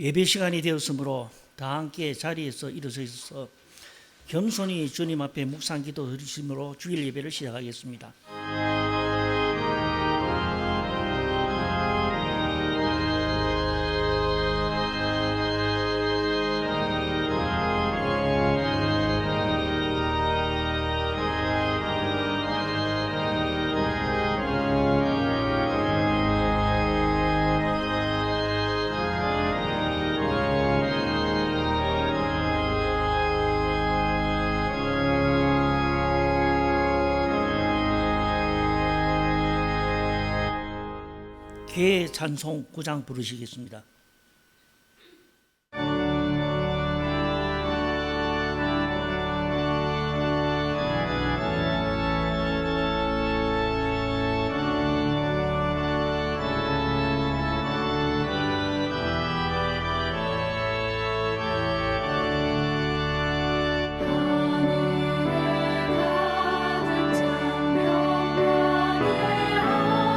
예배 시간이 되었으므로 다 함께 자리에서 일어서 있어서 겸손히 주님 앞에 묵상 기도 드리심으로 주일 예배를 시작하겠습니다. 개 찬송 9장 부르시겠습니다. 하늘에 가득 찬 명령의 하나님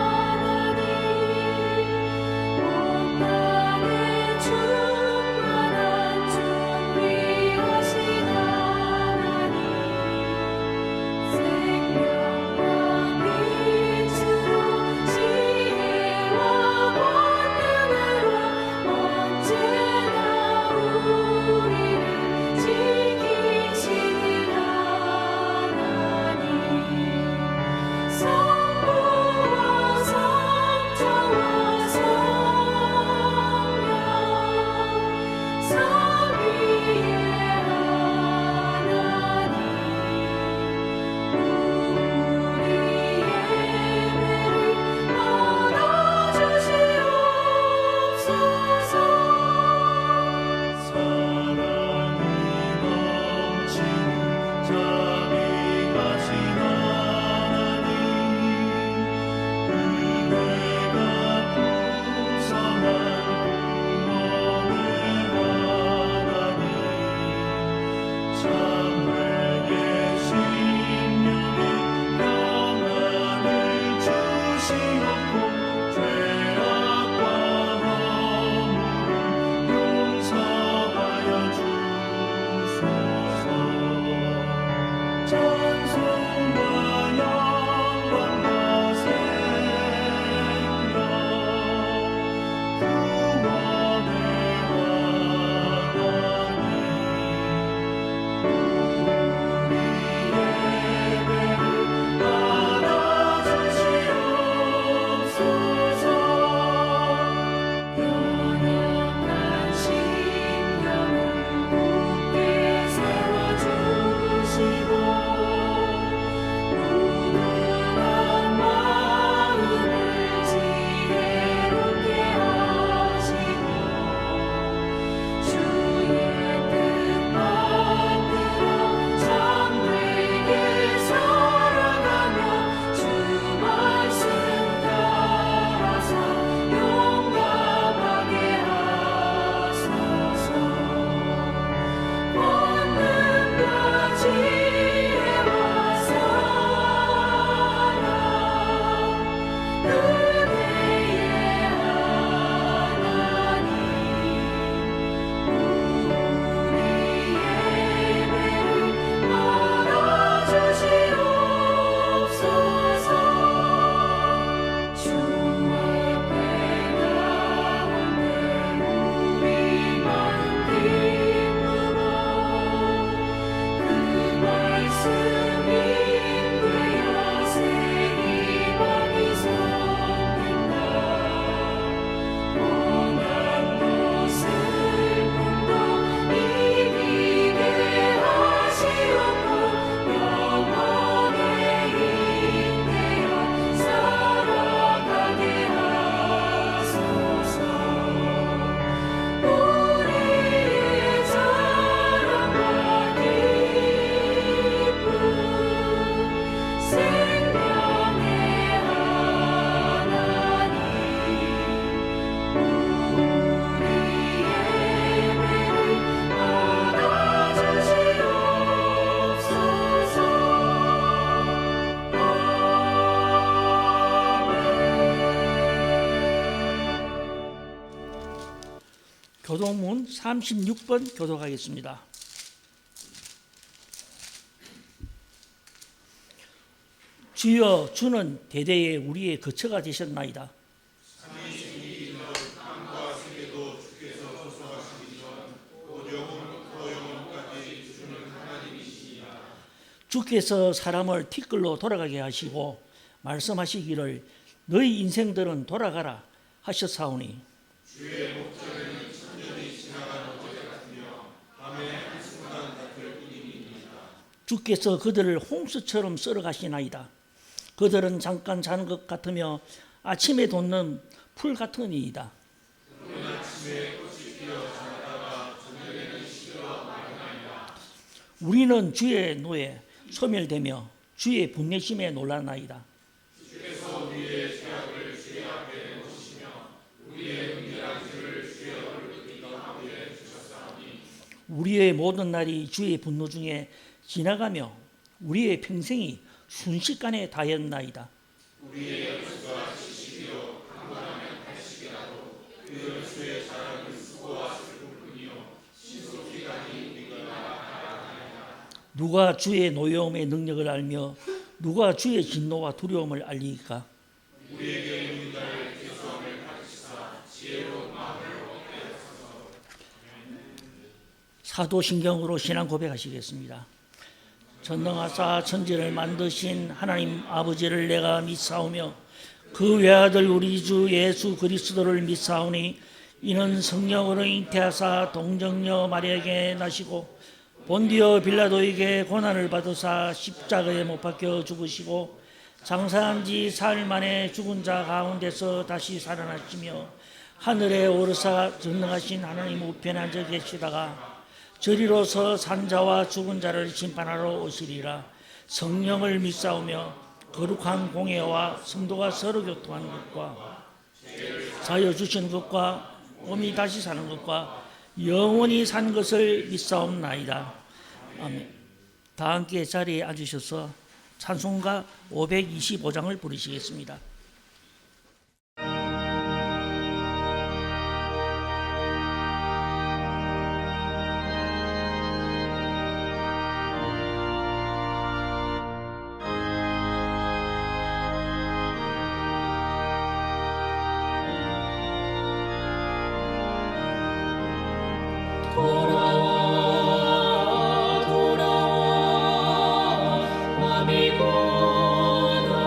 교도문 36번 교독하겠습니다. 주여, 주는 대대에 우리의 거처가 되셨나이다. 주께서 사람을 티끌로 돌아가게 하시고 말씀하시기를 너희 인생들은 돌아가라 하셨사오니 주의 목전에는 천년이 지나간 어제 같으며 밤의 한순간 같을 뿐입니다. 주께서 그들을 홍수처럼 썰어가시나이다. 그들은 잠깐 자는 것 같으며 아침에 돋는 풀 같으니이다. 그는 아침에 꽃이 피어 자라다가 저녁에는 시들어 마르나이다. 우리는 주의 노에 소멸되며 주의 분내심에 놀라나이다. 주께서 우리의 죄악을 주의 앞에 놓으시며 우리의 은밀한 죄를 주의 얼굴 가운데 주셨사오니 우리의 모든 날이 주의 분노 중에 지나가며 우리의 평생이 순식간에 다였나이다. 우리의 연수가 70이요 강건하면 80이라도 그 연수의 자랑은 수고와 슬픔뿐이요 신속기간이 우리가 알아나이다. 누가 주의 노여움의 능력을 알며 누가 주의 진노와 두려움을 알리까? 우리에게 있는 자를 교수함을 가르치사 지혜로 마음을 얻게 하소서. 사도신경으로 신앙 고백하시겠습니다. 전능하사 천지를 만드신 하나님 아버지를 내가 믿사오며 그 외아들 우리 주 예수 그리스도를 믿사오니 이는 성령으로 잉태하사 동정녀 마리아에게 나시고 본디오 빌라도에게 고난을 받으사 십자가에 못 박혀 죽으시고 장사한 지 사흘 만에 죽은 자 가운데서 다시 살아나시며 하늘에 오르사 전능하신 하나님 우편에 앉아 계시다가 저리로서 산자와 죽은 자를 심판하러 오시리라. 성령을 믿사오며 거룩한 공예와 성도가 서로 교통하는 것과 자여 주시는 것과 몸이 다시 사는 것과 영원히 사는 것을 믿사옵나이다. 아멘. 다 함께 자리에 앉으셔서 찬송가 525장을 부르시겠습니다. 돌아와 마음이 고난이여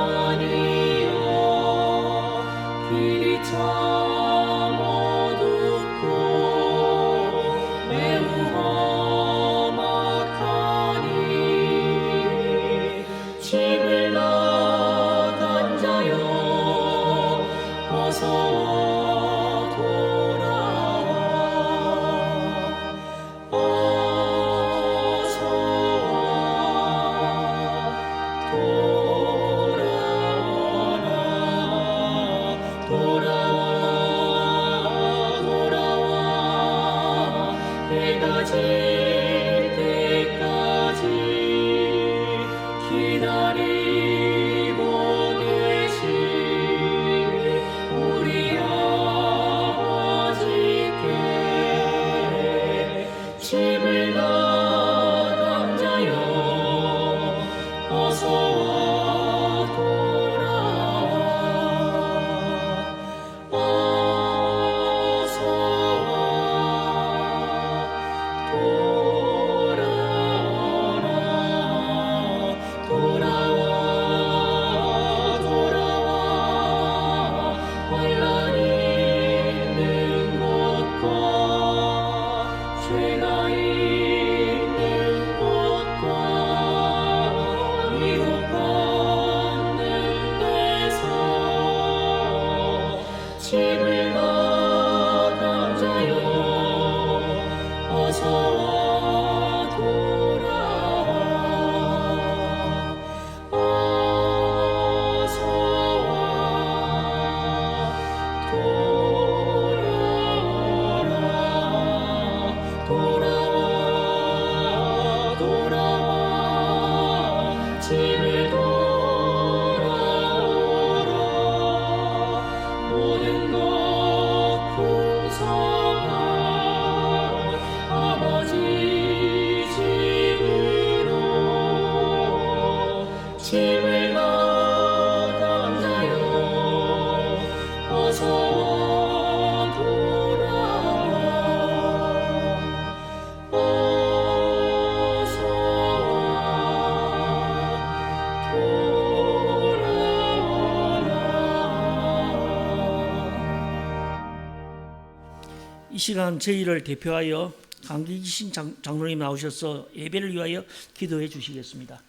이 시간 저희를 대표하여 강기신 장로님 나오셔서 예배를 위하여 기도해 주시겠습니다.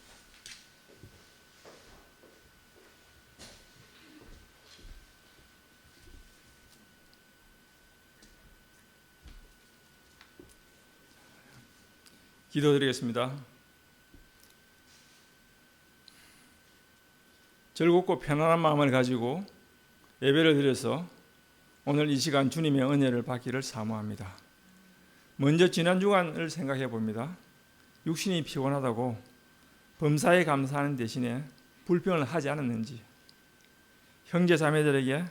기도드리겠습니다. 즐겁고 편안한 마음을 가지고 예배를 드려서 오늘 이 시간 주님의 은혜를 받기를 사모합니다. 먼저 지난 주간을 생각해 봅니다. 육신이 피곤하다고 범사에 감사하는 대신에 불평을 하지 않았는지, 형제 자매들에게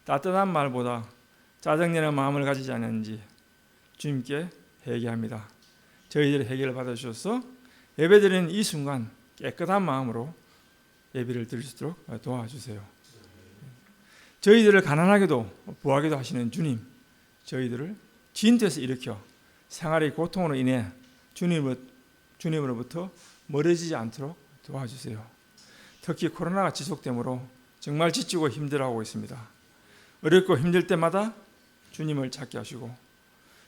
따뜻한 말보다 짜증내는 마음을 가지지 않았는지 주님께 회개합니다. 저희들의 회개를 받아주셔서 예배드리는 이 순간 깨끗한 마음으로 예배를 드릴 수 있도록 도와주세요. 저희들을 가난하게도 부하게도 하시는 주님, 저희들을 진토에서 일으켜 생활의 고통으로 인해 주님으로부터 멀어지지 않도록 도와주세요. 특히 코로나가 지속되므로 정말 지치고 힘들어하고 있습니다. 어렵고 힘들 때마다 주님을 찾게 하시고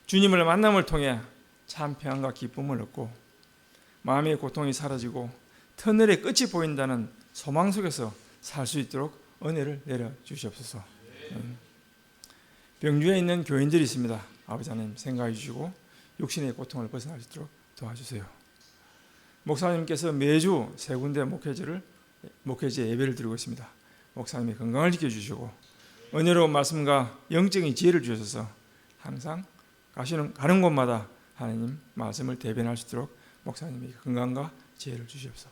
주님을 만남을 통해 참 평안과 기쁨을 얻고 마음의 고통이 사라지고 터널의 끝이 보인다는 소망 속에서 살 수 있도록 은혜를 내려주시옵소서. 병주에 있는 교인들이 있습니다. 아버지 하나님 생각해 주시고 육신의 고통을 벗어날 수 있도록 도와주세요. 목사님께서 매주 세 군데 목회제 예배를 드리고 있습니다. 목사님의 건강을 지켜주시고 은혜로운 말씀과 영적인 지혜를 주셔서 항상 가는 곳마다 하나님 말씀을 대변할 수 있도록 목사님의 건강과 지혜를 주시옵소서.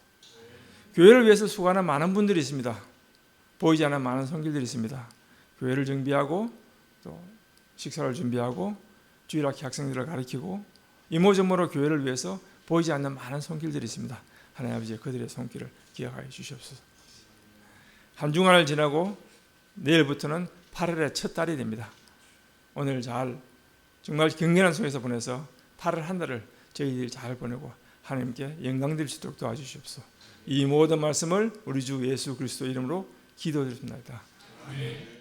교회를 위해서 수고하는 많은 분들이 있습니다. 보이지 않는 많은 손길들이 있습니다. 교회를 정비하고 또 식사를 준비하고 주일학교 학생들을 가르치고 이모저모로 교회를 위해서 보이지 않는 많은 손길들이 있습니다. 하나님 아버지 그들의 손길을 기억하여 주시옵소서. 한 주간을 지나고 내일부터는 8월의 첫 달이 됩니다. 오늘 정말 경건한 속에서 보내서 8월 한 달을 저희들이 잘 보내고 하나님께 영광 드릴 수 있도록 도와주시옵소서. 이 모든 말씀을 우리 주 예수 그리스도 이름으로 기도드립니다. 아멘.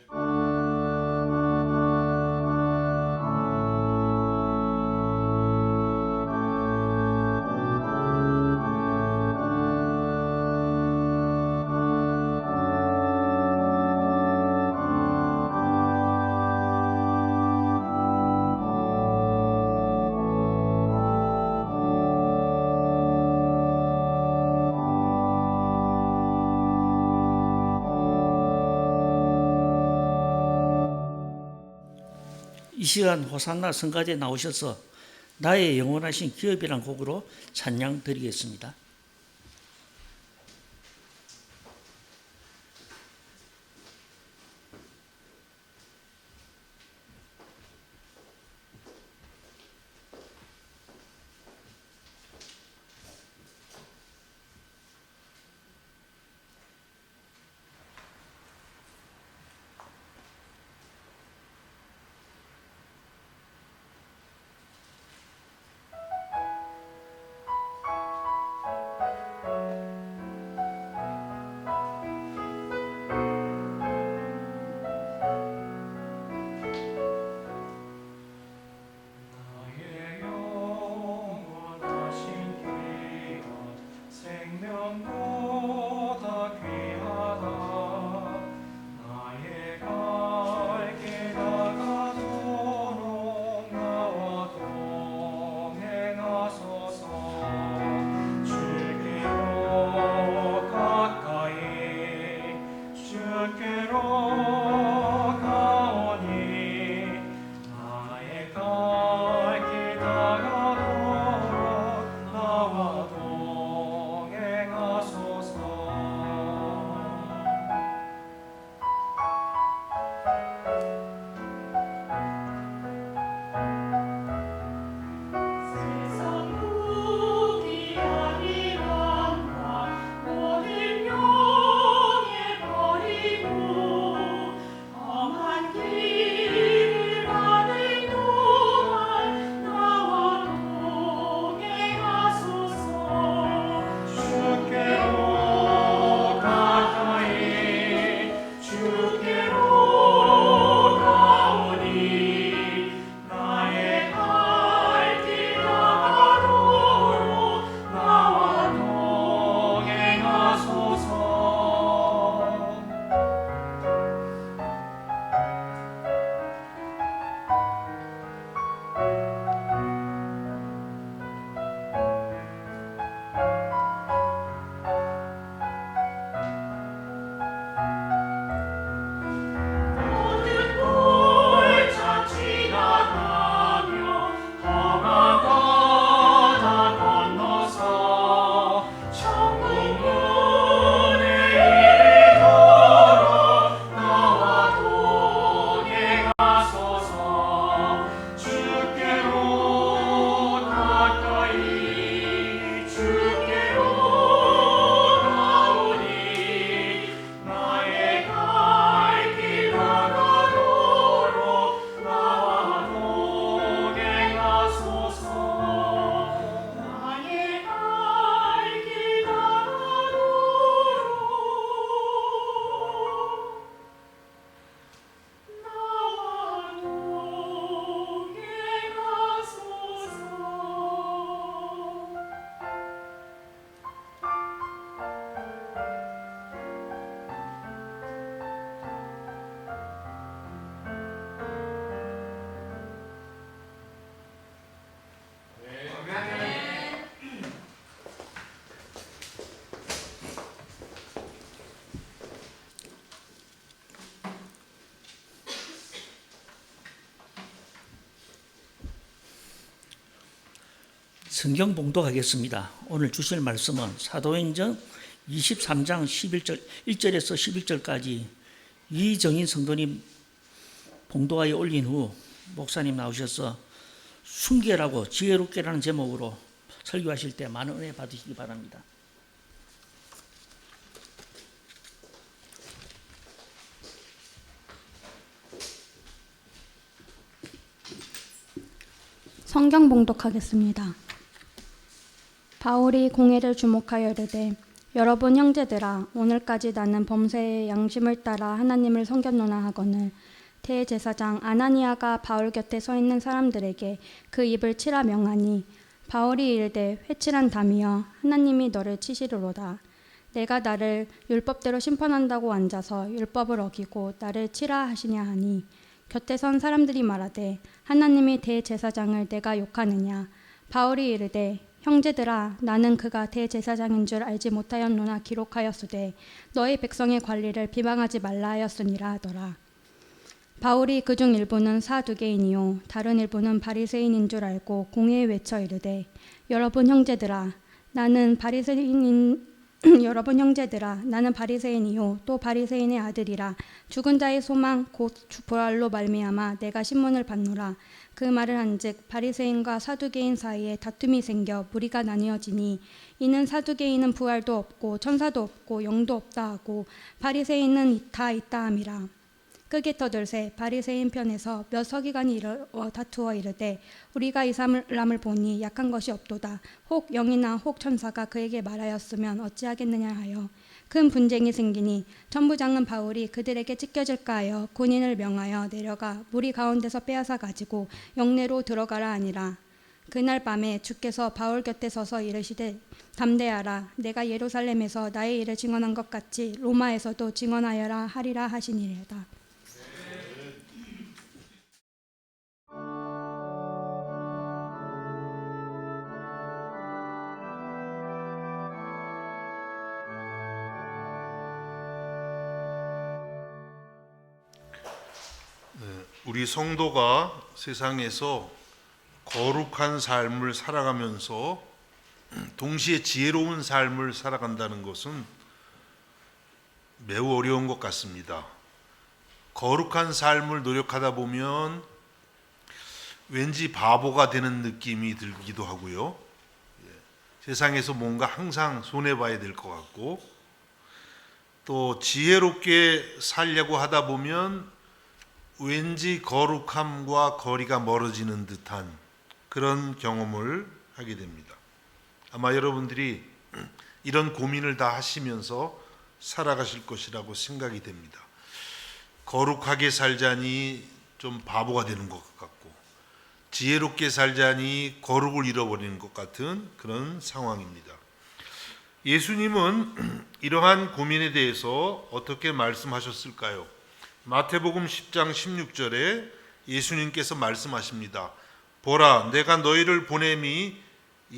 이 시간 호산나 성가대 나오셔서 나의 영원하신 기업이라는 곡으로 찬양 드리겠습니다. 성경 봉독하겠습니다. 오늘 주실 말씀은 사도행전 23장 1절에서 11절까지 이정인 성도님 봉독하여 올린 후 목사님 나오셔서 순결하고 지혜롭게라는 제목으로 설교하실 때 많은 은혜 받으시기 바랍니다. 성경 봉독하겠습니다. 바울이 공회를 주목하여 이르되 여러분 형제들아 오늘까지 나는 범세의 양심을 따라 하나님을 섬겼노나 하거늘 대제사장 아나니아가 바울 곁에 서 있는 사람들에게 그 입을 치라 명하니 바울이 이르되 회칠한 담이여 하나님이 너를 치시리로다. 내가 나를 율법대로 심판한다고 앉아서 율법을 어기고 나를 치라 하시냐 하니 곁에 선 사람들이 말하되 하나님이 대제사장을 내가 욕하느냐. 바울이 이르되 형제들아 나는 그가 대제사장인 줄 알지 못하였노나 기록하였으되 너희 백성의 관리를 비방하지 말라 하였으니라 하더라. 바울이 그중 일부는 사두개인이요 다른 일부는 바리새인인 줄 알고 공회에 외쳐 이르되 여러분 형제들아 나는 바리새인이요 또 바리새인의 아들이라. 죽은 자의 소망 곧 부활로 말미암아 내가 신문을 받노라. 그 말을 한즉 바리새인과 사두개인 사이에 다툼이 생겨 무리가 나뉘어지니 이는 사두개인은 부활도 없고 천사도 없고 영도 없다 하고 바리새인은 다 있다 함이라. 끄게 떠들세 바리새인 편에서 몇 서기관이 다투어 이르되 우리가 이 사람을 보니 약한 것이 없도다. 혹 영이나 혹 천사가 그에게 말하였으면 어찌하겠느냐 하여 큰 분쟁이 생기니 천부장은 바울이 그들에게 찢겨질까 하여 군인을 명하여 내려가 무리 가운데서 빼앗아 가지고 영내로 들어가라 하니라. 그날 밤에 주께서 바울 곁에 서서 이르시되 담대하라. 내가 예루살렘에서 나의 일을 증언한 것 같이 로마에서도 증언하여라 하리라 하시니이다. 우리 성도가 세상에서 거룩한 삶을 살아가면서 동시에 지혜로운 삶을 살아간다는 것은 매우 어려운 것 같습니다. 거룩한 삶을 노력하다 보면 왠지 바보가 되는 느낌이 들기도 하고요. 세상에서 뭔가 항상 손해봐야 될 것 같고, 또 지혜롭게 살려고 하다 보면 왠지 거룩함과 거리가 멀어지는 듯한 그런 경험을 하게 됩니다. 아마 여러분들이 이런 고민을 다 하시면서 살아가실 것이라고 생각이 됩니다. 거룩하게 살자니 좀 바보가 되는 것 같고, 지혜롭게 살자니 거룩을 잃어버리는 것 같은 그런 상황입니다. 예수님은 이러한 고민에 대해서 어떻게 말씀하셨을까요? 마태복음 10장 16절에 예수님께서 말씀하십니다. 보라, 내가 너희를 보냄이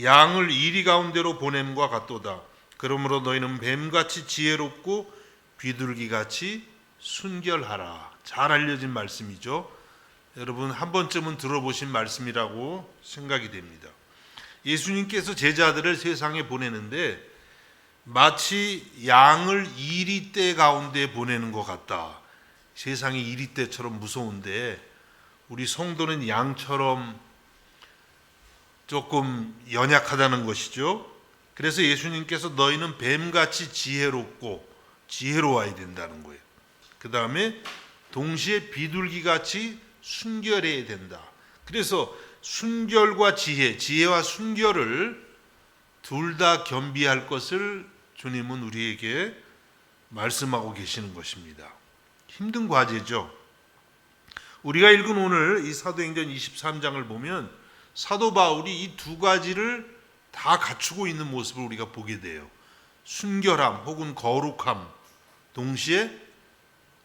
양을 이리 가운데로 보냄과 같도다. 그러므로 너희는 뱀같이 지혜롭고 비둘기같이 순결하라. 잘 알려진 말씀이죠. 여러분 한 번쯤은 들어보신 말씀이라고 생각이 됩니다. 예수님께서 제자들을 세상에 보내는데 마치 양을 이리떼 가운데 보내는 것 같다. 세상이 이리떼처럼 무서운데 우리 성도는 양처럼 조금 연약하다는 것이죠. 그래서 예수님께서 너희는 뱀같이 지혜롭고 지혜로워야 된다는 거예요. 그 다음에 동시에 비둘기같이 순결해야 된다. 그래서 순결과 지혜, 지혜와 순결을 둘 다 겸비할 것을 주님은 우리에게 말씀하고 계시는 것입니다. 힘든 과제죠. 우리가 읽은 오늘 이 사도행전 23장을 보면 사도 바울이 이 두 가지를 다 갖추고 있는 모습을 우리가 보게 돼요. 순결함 혹은 거룩함, 동시에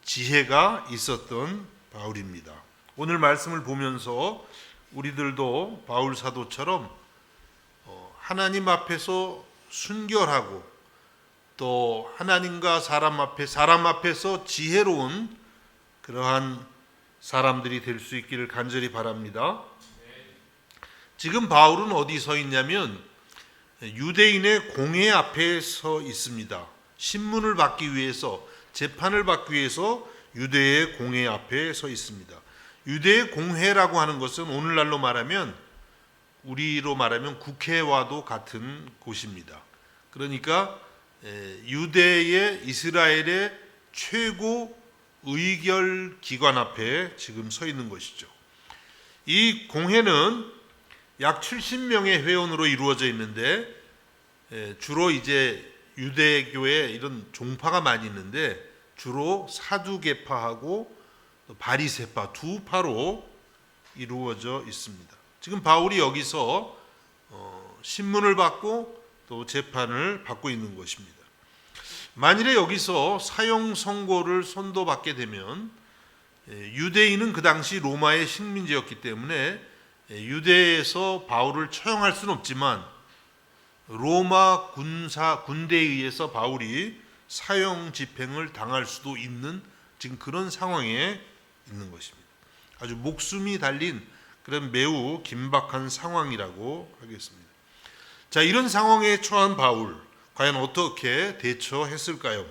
지혜가 있었던 바울입니다. 오늘 말씀을 보면서 우리들도 바울 사도처럼 하나님 앞에서 순결하고 또 하나님과 사람 앞에서 지혜로운 그러한 사람들이 될 수 있기를 간절히 바랍니다. 지금 바울은 어디 서 있냐면 유대인의 공회 앞에 서 있습니다. 신문을 받기 위해서, 재판을 받기 위해서 유대의 공회 앞에 서 있습니다. 유대의 공회라고 하는 것은 오늘날로 말하면, 우리로 말하면 국회와도 같은 곳입니다. 그러니까 유대의, 이스라엘의 최고 의결 기관 앞에 지금 서 있는 것이죠. 이 공회는 약 70명의 회원으로 이루어져 있는데, 주로 이제 유대교에 이런 종파가 많이 있는데 주로 사두개파하고 바리새파 두 파로 이루어져 있습니다. 지금 바울이 여기서 신문을 받고 또 재판을 받고 있는 것입니다. 만일에 여기서 사형 선고를 선고받게 되면, 유대인은 그 당시 로마의 식민지였기 때문에 유대에서 바울을 처형할 수는 없지만 로마 군대에 의해서 바울이 사형 집행을 당할 수도 있는 지금 그런 상황에 있는 것입니다. 아주 목숨이 달린 그런 매우 긴박한 상황이라고 하겠습니다. 자, 이런 상황에 처한 바울, 과연 어떻게 대처했을까요?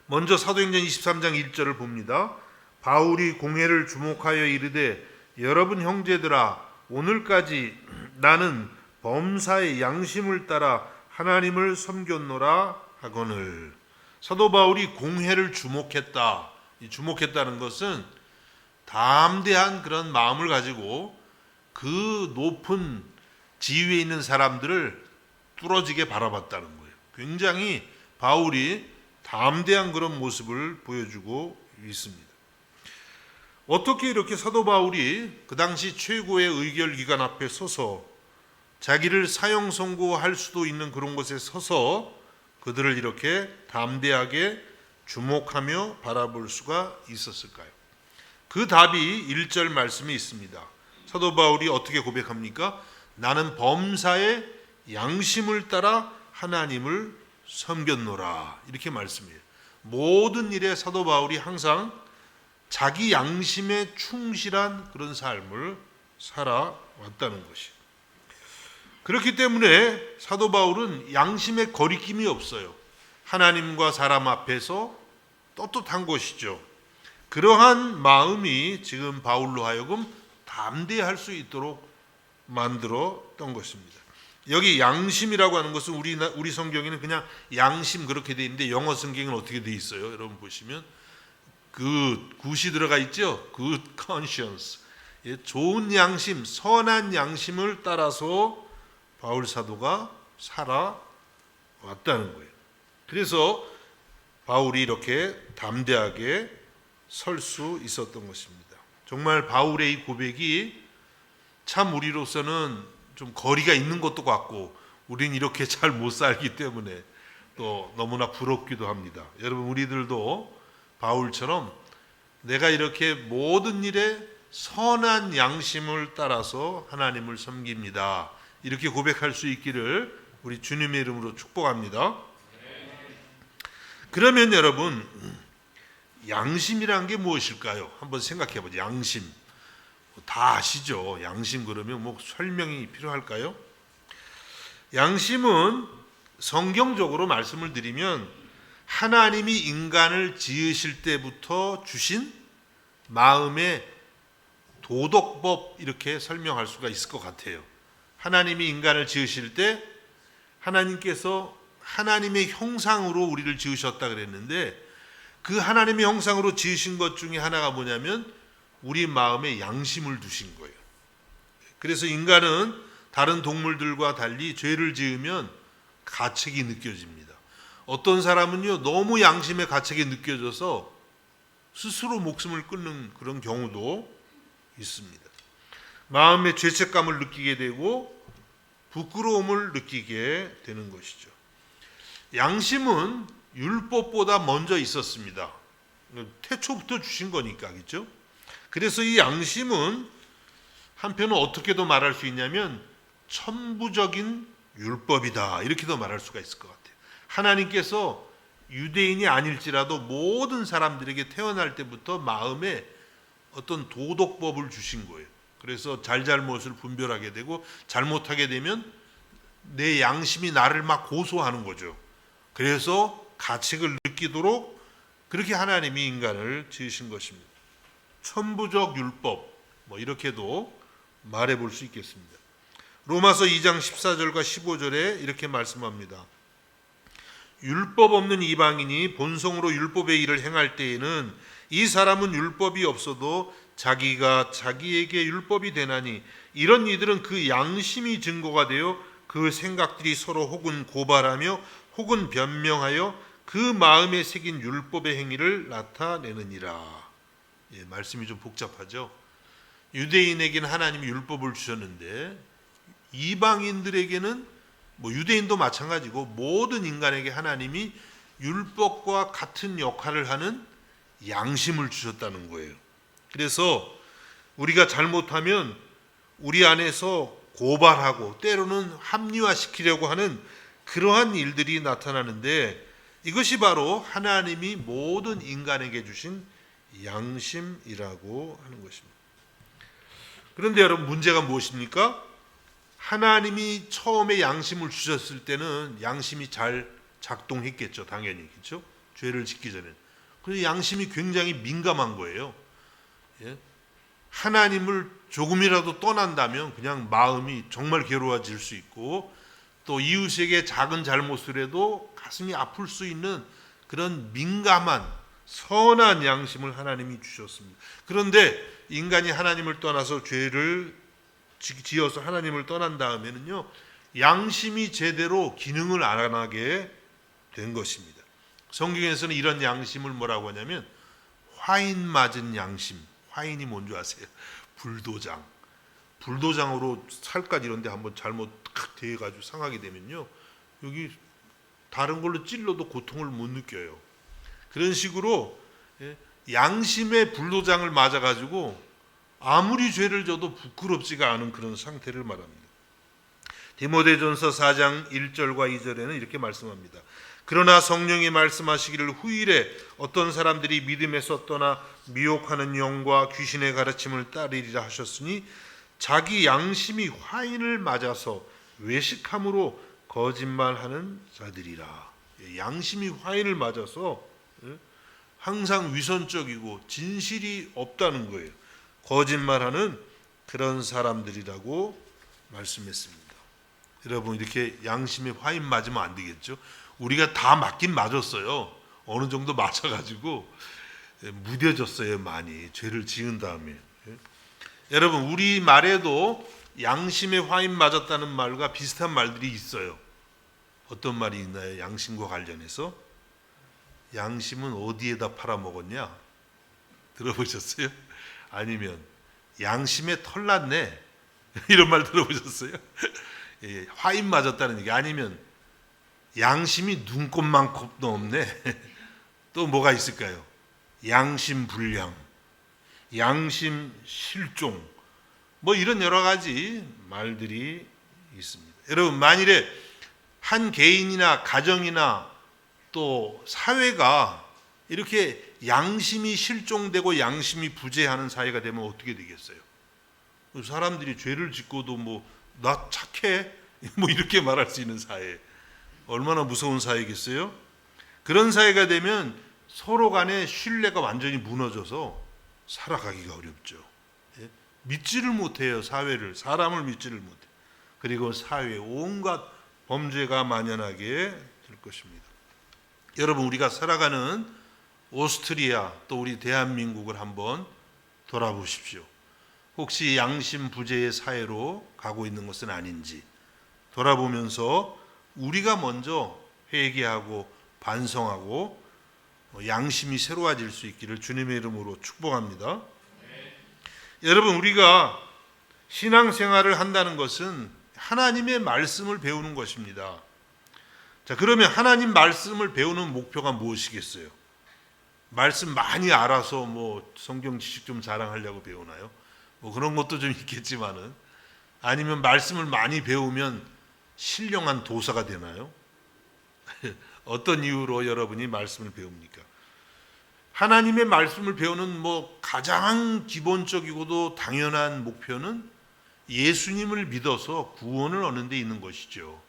먼저 사도행전 23장 1절을 봅니다. 바울이 공회를 주목하여 이르되 여러분 형제들아, 오늘까지 나는 범사의 양심을 따라 하나님을 섬겼노라 하거늘. 사도 바울이 공회를 주목했다. 이 주목했다는 것은 담대한 그런 마음을 가지고 그 높은 지위에 있는 사람들을 뚫어지게 바라봤다는 거예요. 굉장히 바울이 담대한 그런 모습을 보여주고 있습니다. 어떻게 이렇게 사도 바울이 그 당시 최고의 의결기관 앞에 서서 자기를 사형 선고할 수도 있는 그런 곳에 서서 그들을 이렇게 담대하게 주목하며 바라볼 수가 있었을까요? 그 답이 1절 말씀에 있습니다. 사도 바울이 어떻게 고백합니까? 나는 범사의 양심을 따라 하나님을 섬겼노라, 이렇게 말씀해요. 모든 일에 사도 바울이 항상 자기 양심에 충실한 그런 삶을 살아왔다는 것이. 그렇기 때문에 사도 바울은 양심에 거리낌이 없어요. 하나님과 사람 앞에서 떳떳한 것이죠. 그러한 마음이 지금 바울로 하여금 담대할 수 있도록 만들었던 것입니다. 여기 양심이라고 하는 것은 우리 성경에는 그냥 양심 그렇게 돼 있는데 영어 성경은 어떻게 돼 있어요? 여러분 보시면 그 굿이 들어가 있죠. good conscience. 좋은 양심, 선한 양심을 따라서 바울 사도가 살아왔다는 거예요. 그래서 바울이 이렇게 담대하게 설 수 있었던 것입니다. 정말 바울의 이 고백이 참 우리로서는 좀 거리가 있는 것도 같고, 우린 이렇게 잘 못 살기 때문에 또 너무나 부럽기도 합니다. 여러분, 우리들도 바울처럼 내가 이렇게 모든 일에 선한 양심을 따라서 하나님을 섬깁니다, 이렇게 고백할 수 있기를 우리 주님의 이름으로 축복합니다. 그러면 여러분, 양심이란 게 무엇일까요? 한번 생각해 보죠. 양심. 다 아시죠? 양심 그러면 뭐 설명이 필요할까요? 양심은 성경적으로 말씀을 드리면 하나님이 인간을 지으실 때부터 주신 마음의 도덕법, 이렇게 설명할 수가 있을 것 같아요. 하나님이 인간을 지으실 때 하나님께서 하나님의 형상으로 우리를 지으셨다 그랬는데, 그 하나님의 형상으로 지으신 것 중에 하나가 뭐냐면 우리 마음에 양심을 두신 거예요. 그래서 인간은 다른 동물들과 달리 죄를 지으면 가책이 느껴집니다. 어떤 사람은요, 너무 양심의 가책이 느껴져서 스스로 목숨을 끊는 그런 경우도 있습니다. 마음의 죄책감을 느끼게 되고 부끄러움을 느끼게 되는 것이죠. 양심은 율법보다 먼저 있었습니다. 태초부터 주신 거니까, 그렇죠? 그래서 이 양심은 한편은 어떻게도 말할 수 있냐면 천부적인 율법이다, 이렇게도 말할 수가 있을 것 같아요. 하나님께서 유대인이 아닐지라도 모든 사람들에게 태어날 때부터 마음에 어떤 도덕법을 주신 거예요. 그래서 잘잘못을 분별하게 되고 잘못하게 되면 내 양심이 나를 막 고소하는 거죠. 그래서 가책을 느끼도록 그렇게 하나님이 인간을 지으신 것입니다. 천부적 율법 뭐 이렇게도 말해 볼 수 있겠습니다. 로마서 2장 14절과 15절에 이렇게 말씀합니다. 율법 없는 이방인이 본성으로 율법의 일을 행할 때에는 이 사람은 율법이 없어도 자기가 자기에게 율법이 되나니 이런 이들은 그 양심이 증거가 되어 그 생각들이 서로 혹은 고발하며 혹은 변명하여 그 마음에 새긴 율법의 행위를 나타내느니라. 예, 말씀이 좀 복잡하죠. 유대인에게는 하나님이 율법을 주셨는데 이방인들에게는 뭐 유대인도 마찬가지고 모든 인간에게 하나님이 율법과 같은 역할을 하는 양심을 주셨다는 거예요. 그래서 우리가 잘못하면 우리 안에서 고발하고 때로는 합리화시키려고 하는 그러한 일들이 나타나는데 이것이 바로 하나님이 모든 인간에게 주신 양심이라고 하는 것입니다. 그런데 여러분 문제가 무엇입니까? 하나님이 처음에 양심을 주셨을 때는 양심이 잘 작동했겠죠. 당연히. 그렇죠? 죄를 짓기 전에. 그래서 양심이 굉장히 민감한 거예요. 예? 하나님을 조금이라도 떠난다면 그냥 마음이 정말 괴로워질 수 있고 또 이웃에게 작은 잘못을 해도 가슴이 아플 수 있는 그런 민감한 선한 양심을 하나님이 주셨습니다. 그런데 인간이 하나님을 떠나서 죄를 지어서 하나님을 떠난 다음에는요, 양심이 제대로 기능을 안 하게 된 것입니다. 성경에서는 이런 양심을 뭐라고 하냐면 화인 맞은 양심. 화인이 뭔지 아세요? 불도장. 불도장으로 살갗 이런 데 한번 잘못 대해가지고 상하게 되면요, 여기 다른 걸로 찔러도 고통을 못 느껴요. 그런 식으로 양심의 불도장을 맞아가지고 아무리 죄를 져도 부끄럽지가 않은 그런 상태를 말합니다. 디모데전서 4장 1절과 2절에는 이렇게 말씀합니다. 그러나 성령이 말씀하시기를 후일에 어떤 사람들이 믿음에서 떠나 미혹하는 영과 귀신의 가르침을 따르리라 하셨으니 자기 양심이 화인을 맞아서 외식함으로 거짓말하는 자들이라. 양심이 화인을 맞아서 항상 위선적이고 진실이 없다는 거예요. 거짓말하는 그런 사람들이라고 말씀했습니다. 여러분 이렇게 양심에 화인 맞으면 안 되겠죠. 우리가 다 맞긴 맞았어요. 어느 정도 맞아가지고 무뎌졌어요. 많이 죄를 지은 다음에. 여러분 우리 말에도 양심에 화인 맞았다는 말과 비슷한 말들이 있어요. 어떤 말이 있나요? 양심과 관련해서 양심은 어디에다 팔아먹었냐? 들어보셨어요? 아니면 양심에 털났네 이런 말 들어보셨어요? 예, 화인 맞았다는 얘기. 아니면 양심이 눈곱만큼도 없네. 또 뭐가 있을까요? 양심 불량, 양심 실종, 뭐 이런 여러 가지 말들이 있습니다. 여러분 만일에 한 개인이나 가정이나 또 사회가 이렇게 양심이 실종되고 양심이 부재하는 사회가 되면 어떻게 되겠어요? 사람들이 죄를 짓고도 뭐 나 착해 뭐 이렇게 말할 수 있는 사회, 얼마나 무서운 사회겠어요? 그런 사회가 되면 서로 간의 신뢰가 완전히 무너져서 살아가기가 어렵죠. 예? 믿지를 못해요. 사회를, 사람을 믿지를 못해. 그리고 사회에 온갖 범죄가 만연하게 될 것입니다. 여러분 우리가 살아가는 오스트리아 또 우리 대한민국을 한번 돌아보십시오. 혹시 양심 부재의 사회로 가고 있는 것은 아닌지 돌아보면서 우리가 먼저 회개하고 반성하고 양심이 새로워질 수 있기를 주님의 이름으로 축복합니다. 여러분 우리가 신앙생활을 한다는 것은 하나님의 말씀을 배우는 것입니다. 자, 그러면 하나님 말씀을 배우는 목표가 무엇이겠어요? 말씀 많이 알아서 뭐 성경 지식 좀 자랑하려고 배우나요? 뭐 그런 것도 좀 있겠지만은, 아니면 말씀을 많이 배우면 신령한 도사가 되나요? 어떤 이유로 여러분이 말씀을 배웁니까? 하나님의 말씀을 배우는 가장 기본적이고도 당연한 목표는 예수님을 믿어서 구원을 얻는 데 있는 것이죠.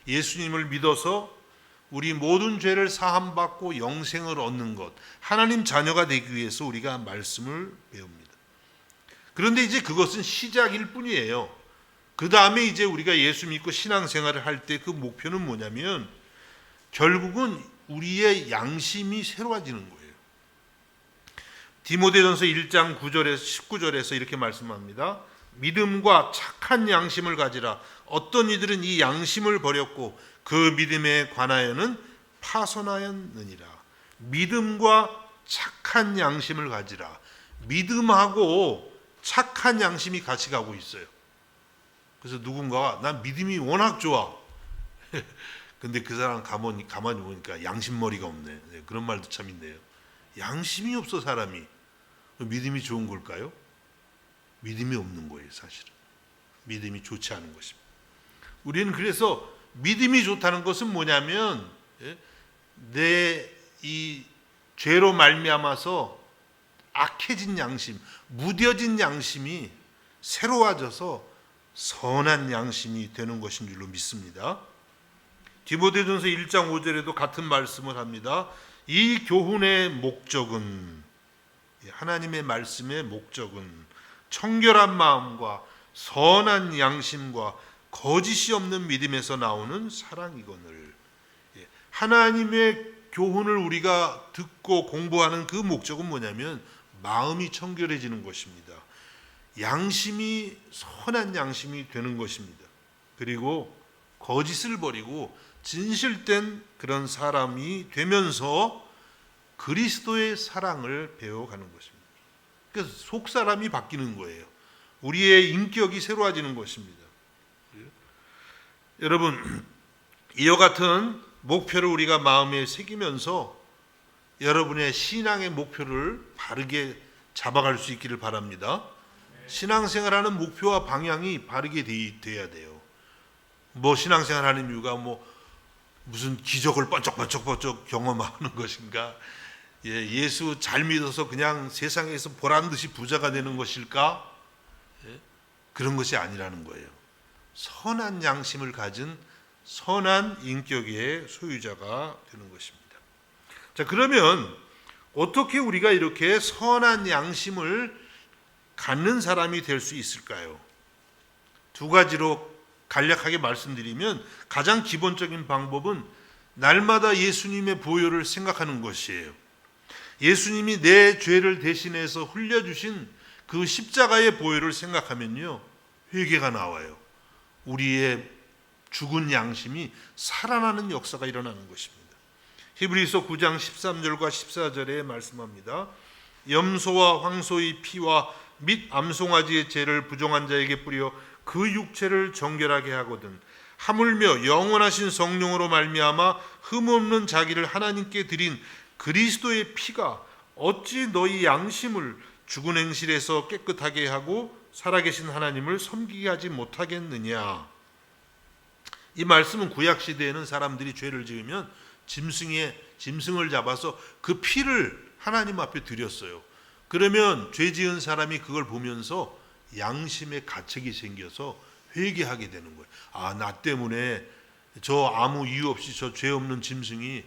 예수님을 믿어서 우리 모든 죄를 사함받고 영생을 얻는 것, 하나님 자녀가 되기 위해서 우리가 말씀을 배웁니다. 그런데 이제 그것은 시작일 뿐이에요. 그 다음에 이제 우리가 예수 믿고 신앙생활을 할 때 그 목표는 뭐냐면 결국은 우리의 양심이 새로워지는 거예요. 디모데전서 1장 19절에서 이렇게 말씀합니다. 믿음과 착한 양심을 가지라. 어떤 이들은 이 양심을 버렸고 그 믿음에 관하여는 파손하였느니라. 믿음과 착한 양심을 가지라. 믿음하고 착한 양심이 같이 가고 있어요. 그래서 누군가가 난 믿음이 워낙 좋아. 근데 그 사람 가만히 보니까 양심머리가 없네. 그런 말도 참 있네요. 양심이 없어 사람이. 믿음이 좋은 걸까요? 믿음이 없는 거예요, 사실은. 믿음이 좋지 않은 것입니다. 우리는 그래서 믿음이 좋다는 것은 뭐냐면 내 이 죄로 말미암아서 악해진 양심, 무뎌진 양심이 새로워져서 선한 양심이 되는 것인 줄로 믿습니다. 디모데전서 1장 5절에도 같은 말씀을 합니다. 이 교훈의 목적은, 하나님의 말씀의 목적은 청결한 마음과 선한 양심과 거짓이 없는 믿음에서 나오는 사랑이거늘. 하나님의 교훈을 우리가 듣고 공부하는 그 목적은 뭐냐면 마음이 청결해지는 것입니다. 양심이 선한 양심이 되는 것입니다. 그리고 거짓을 버리고 진실된 그런 사람이 되면서 그리스도의 사랑을 배워가는 것입니다. 그래서 속사람이 바뀌는 거예요. 우리의 인격이 새로워지는 것입니다. 여러분, 이와 같은 목표를 우리가 마음에 새기면서 여러분의 신앙의 목표를 바르게 잡아갈 수 있기를 바랍니다. 신앙생활하는 목표와 방향이 바르게 돼야 돼요. 신앙생활하는 이유가 무슨 기적을 번쩍번쩍 경험하는 것인가? 예수 잘 믿어서 그냥 세상에서 보란듯이 부자가 되는 것일까? 그런 것이 아니라는 거예요. 선한 양심을 가진 선한 인격의 소유자가 되는 것입니다. 자, 그러면 어떻게 우리가 이렇게 선한 양심을 갖는 사람이 될 수 있을까요? 두 가지로 간략하게 말씀드리면 가장 기본적인 방법은 날마다 예수님의 보혈을 생각하는 것이에요. 예수님이 내 죄를 대신해서 흘려주신 그 십자가의 보혈을 생각하면요, 회개가 나와요. 우리의 죽은 양심이 살아나는 역사가 일어나는 것입니다. 히브리서 9장 13절과 14절에 말씀합니다. 염소와 황소의 피와 및 암송아지의 죄를 부정한 자에게 뿌려 그 육체를 정결하게 하거든 하물며 영원하신 성령으로 말미암아 흠없는 자기를 하나님께 드린 그리스도의 피가 어찌 너희 양심을 죽은 행실에서 깨끗하게 하고 살아계신 하나님을 섬기게 하지 못하겠느냐. 이 말씀은 구약 시대에는 사람들이 죄를 지으면 짐승을 잡아서 그 피를 하나님 앞에 드렸어요. 그러면 죄 지은 사람이 그걸 보면서 양심의 가책이 생겨서 회개하게 되는 거예요. 나 때문에 아무 이유 없이 저 죄 없는 짐승이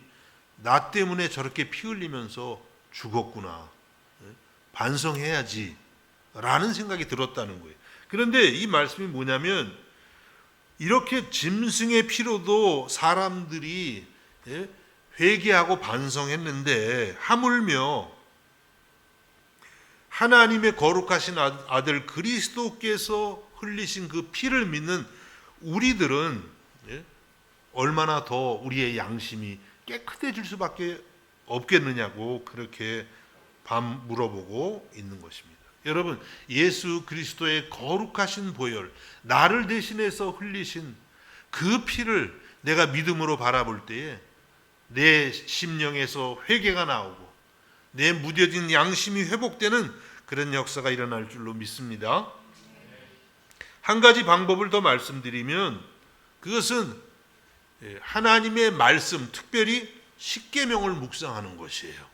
나 때문에 저렇게 피 흘리면서 죽었구나. 반성해야지 라는 생각이 들었다는 거예요. 그런데 이 말씀이 뭐냐면 이렇게 짐승의 피로도 사람들이 회개하고 반성했는데 하물며 하나님의 거룩하신 아들 그리스도께서 흘리신 그 피를 믿는 우리들은 얼마나 더 우리의 양심이 깨끗해질 수밖에 없겠느냐고 그렇게 물어보고 있는 것입니다. 여러분, 예수 그리스도의 거룩하신 보혈, 나를 대신해서 흘리신 그 피를 내가 믿음으로 바라볼 때에 내 심령에서 회개가 나오고 내 무뎌진 양심이 회복되는 그런 역사가 일어날 줄로 믿습니다. 한 가지 방법을 더 말씀드리면 그것은 하나님의 말씀, 특별히 십계명을 묵상하는 것이에요.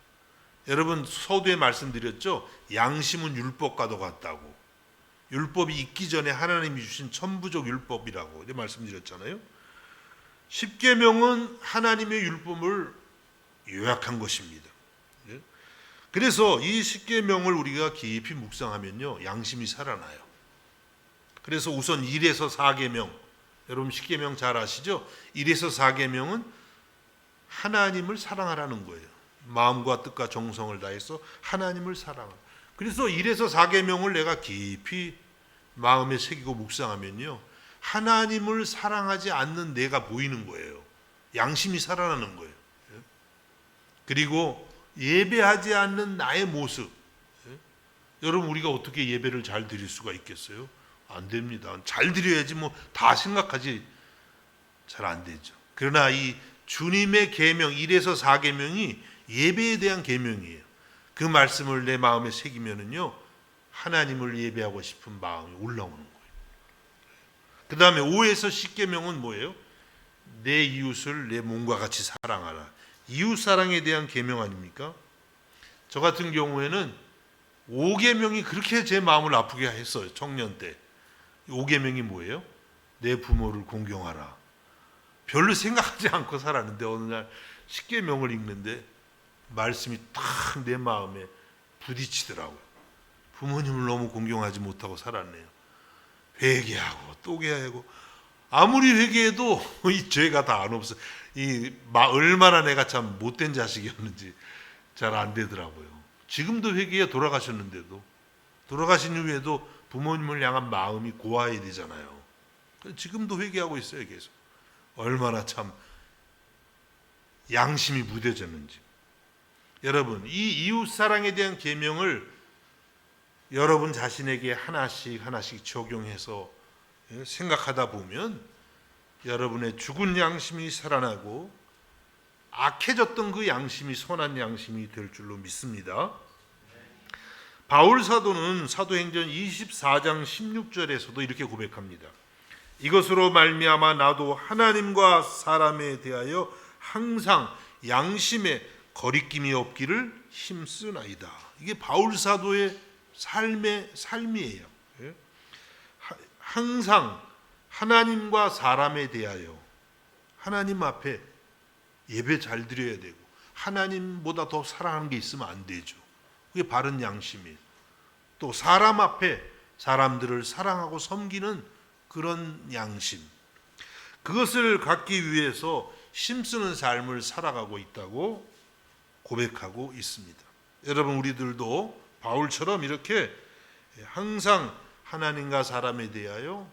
여러분 서두에 말씀드렸죠. 양심은 율법과도 같다고. 율법이 있기 전에 하나님이 주신 천부적 율법이라고 말씀드렸잖아요. 십계명은 하나님의 율법을 요약한 것입니다. 그래서 이 십계명을 우리가 깊이 묵상하면요, 양심이 살아나요. 그래서 우선 1에서 4계명, 여러분 십계명 잘 아시죠? 1에서 4계명은 하나님을 사랑하라는 거예요. 마음과 뜻과 정성을 다해서 하나님을 사랑하라. 그래서 1에서 4계명을 내가 깊이 마음에 새기고 묵상하면요, 하나님을 사랑하지 않는 내가 보이는 거예요. 양심이 살아나는 거예요. 그리고 예배하지 않는 나의 모습. 여러분 우리가 어떻게 예배를 잘 드릴 수가 있겠어요? 안 됩니다. 잘 드려야지 뭐 다 생각하지 잘 안 되죠. 그러나 이 주님의 계명 1에서 4계명이 예배에 대한 계명이에요. 그 말씀을 내 마음에 새기면은요, 하나님을 예배하고 싶은 마음이 올라오는 거예요. 그 다음에 5에서 10계명은 뭐예요? 내 이웃을 내 몸과 같이 사랑하라. 이웃 사랑에 대한 계명 아닙니까? 저 같은 경우에는 5계명이 그렇게 제 마음을 아프게 했어요. 청년 때. 5계명이 뭐예요? 내 부모를 공경하라. 별로 생각하지 않고 살았는데 어느 날 10계명을 읽는데 말씀이 딱 내 마음에 부딪히더라고요. 부모님을 너무 공경하지 못하고 살았네요. 회개하고 또 회개하고, 아무리 회개해도 이 죄가 다 안 없어. 얼마나 내가 참 못된 자식이었는지 잘 안 되더라고요. 지금도 회개해. 돌아가셨는데도, 돌아가신 후에도 부모님을 향한 마음이 고와야 되잖아요. 지금도 회개하고 있어요. 계속. 얼마나 참 양심이 무뎌졌는지. 여러분, 이 이웃 사랑에 대한 계명을 여러분 자신에게 하나씩 하나씩 적용해서 생각하다 보면 여러분의 죽은 양심이 살아나고 악해졌던 그 양심이 선한 양심이 될 줄로 믿습니다. 바울 사도는 사도행전 24장 16절에서도 이렇게 고백합니다. 이것으로 말미암아 나도 하나님과 사람에 대하여 항상 양심에 거리낌이 없기를 힘쓰나이다. 이게 바울 사도의 삶이에요. 항상 하나님과 사람에 대하여, 하나님 앞에 예배 잘 드려야 되고 하나님보다 더 사랑하는 게 있으면 안 되죠. 그게 바른 양심이에요. 또 사람 앞에 사람들을 사랑하고 섬기는 그런 양심, 그것을 갖기 위해서 힘쓰는 삶을 살아가고 있다고 고백하고 있습니다. 여러분 우리들도 바울처럼 이렇게 항상 하나님과 사람에 대하여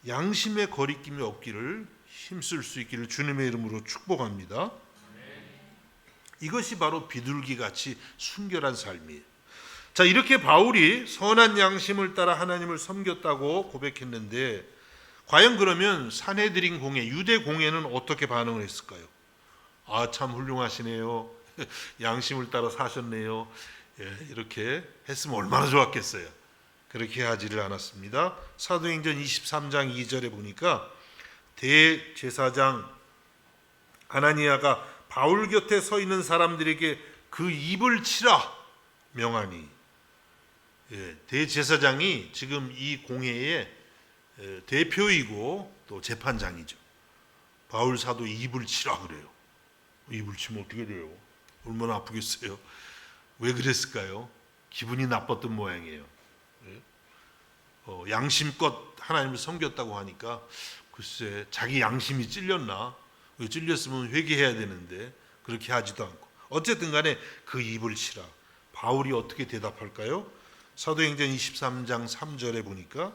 양심의 거리낌이 없기를 힘쓸 수 있기를 주님의 이름으로 축복합니다. 이것이 바로 비둘기같이 순결한 삶이에요. 자, 이렇게 바울이 선한 양심을 따라 하나님을 섬겼다고 고백했는데, 과연 그러면 산헤드린 공회, 유대 공회는 어떻게 반응을 했을까요? 아, 참 훌륭하시네요. 양심을 따라 사셨네요. 이렇게 했으면 얼마나 좋았겠어요. 그렇게 하지를 않았습니다. 사도행전 23장 2절에 보니까 대제사장 아나니아가 바울 곁에 서 있는 사람들에게 그 입을 치라 명하니, 대제사장이 지금 이 공회의 대표이고 또 재판장이죠. 바울 사도 입을 치라 그래요. 입을 치면 어떻게 돼요? 얼마나 아프겠어요? 왜 그랬을까요? 기분이 나빴던 모양이에요. 양심껏 하나님을 섬겼다고 하니까 글쎄 자기 양심이 찔렸나? 찔렸으면 회개해야 되는데 그렇게 하지도 않고, 어쨌든 간에 그 입을 치라. 바울이 어떻게 대답할까요? 사도행전 23장 3절에 보니까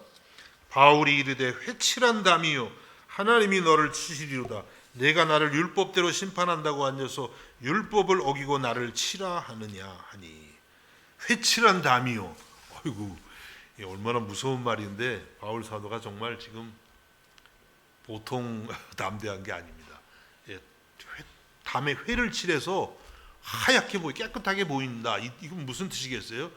바울이 이르되 회칠한다미요 하나님이 너를 치시리로다. 내가 나를 율법대로 심판한다고 앉아서 율법을 어기고 나를 치라 하느냐 하니. 회칠한다미요. 아이고, 얼마나 무서운 말인데 바울 사도가 정말 지금 보통 담대한 게 아닙니다. 담에 회를 칠해서 하얗게 깨끗하게 보인다. 이건 무슨 뜻이겠어요?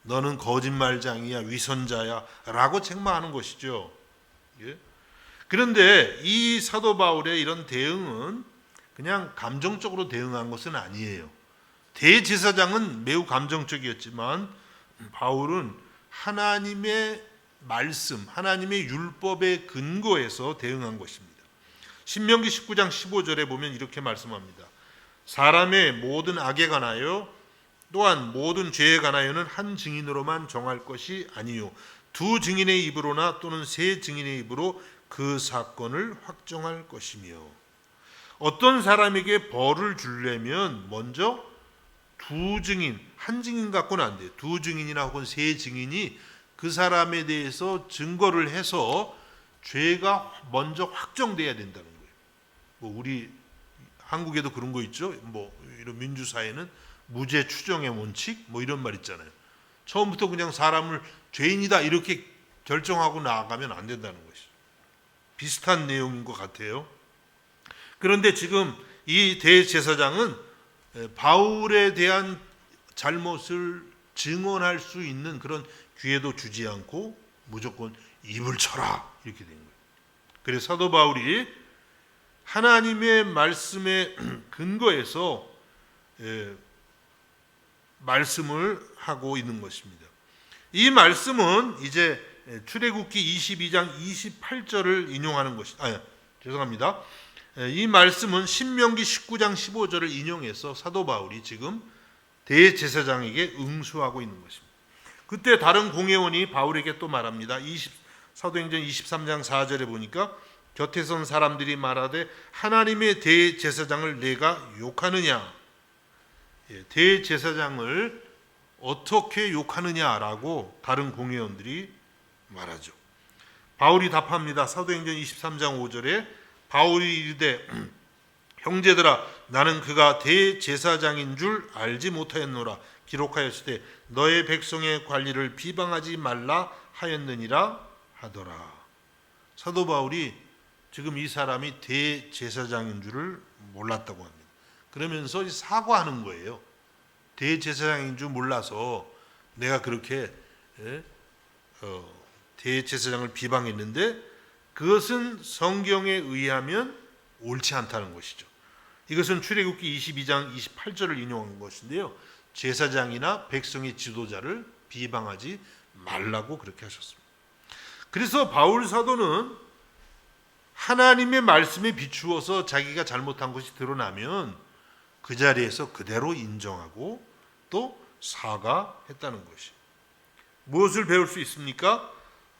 너는 거짓말장이야, 위선자야 라고 책망하는 것이죠. 그런데 이 사도 바울의 이런 대응은 그냥 감정적으로 대응한 것은 아니에요. 대제사장은 매우 감정적이었지만 바울은 하나님의 말씀, 하나님의 율법의 근거에서 대응한 것입니다. 신명기 19장 15절에 보면 이렇게 말씀합니다. 사람의 모든 악에 관하여 또한 모든 죄에 관하여는 한 증인으로만 정할 것이 아니요 두 증인의 입으로나 또는 세 증인의 입으로 그 사건을 확정할 것이며, 어떤 사람에게 벌을 주려면 먼저 두 증인, 한 증인 갖고는 안 돼요. 두 증인이나 혹은 세 증인이 그 사람에 대해서 증거를 해서 죄가 먼저 확정돼야 된다는 거예요. 뭐 우리 한국에도 그런 거 있죠. 뭐 이런 민주사회는 무죄 추정의 원칙 뭐 이런 말 있잖아요. 처음부터 그냥 사람을 죄인이다 이렇게 결정하고 나아가면 안 된다는 것이죠. 비슷한 내용인 것 같아요. 그런데 지금 이 대제사장은 바울에 대한 잘못을 증언할 수 있는 그런 기회도 주지 않고 무조건 입을 쳐라 이렇게 된 거예요. 그래서 사도 바울이 하나님의 말씀의 근거에서 말씀을 하고 있는 것입니다. 이 말씀은 이제 출애굽기 22장 28절을 인용하는 것이 죄송합니다. 이 말씀은 신명기 19장 15절을 인용해서 사도 바울이 지금 대제사장에게 응수하고 있는 것입니다. 그때 다른 공회원이 바울에게 또 말합니다. 사도행전 23장 4절에 보니까 곁에 선 사람들이 말하되 하나님의 대제사장을 내가 욕하느냐, 대제사장을 어떻게 욕하느냐라고 다른 공회원들이 말하죠. 바울이 답합니다. 사도행전 23장 5절에 바울이 이르되 형제들아 나는 그가 대제사장인 줄 알지 못하였노라. 기록하였을 때 너의 백성의 관리를 비방하지 말라 하였느니라 하더라. 사도 바울이 지금 이 사람이 대제사장인 줄을 몰랐다고 합니다. 그러면서 사과하는 거예요. 대제사장인 줄 몰라서 내가 그렇게 대제사장을 비방했는데 그것은 성경에 의하면 옳지 않다는 것이죠. 이것은 출애굽기 22장 28절을 인용한 것인데요. 제사장이나 백성의 지도자를 비방하지 말라고 그렇게 하셨습니다. 그래서 바울 사도는 하나님의 말씀에 비추어서 자기가 잘못한 것이 드러나면 그 자리에서 그대로 인정하고 또 사과했다는 것이. 무엇을 배울 수 있습니까?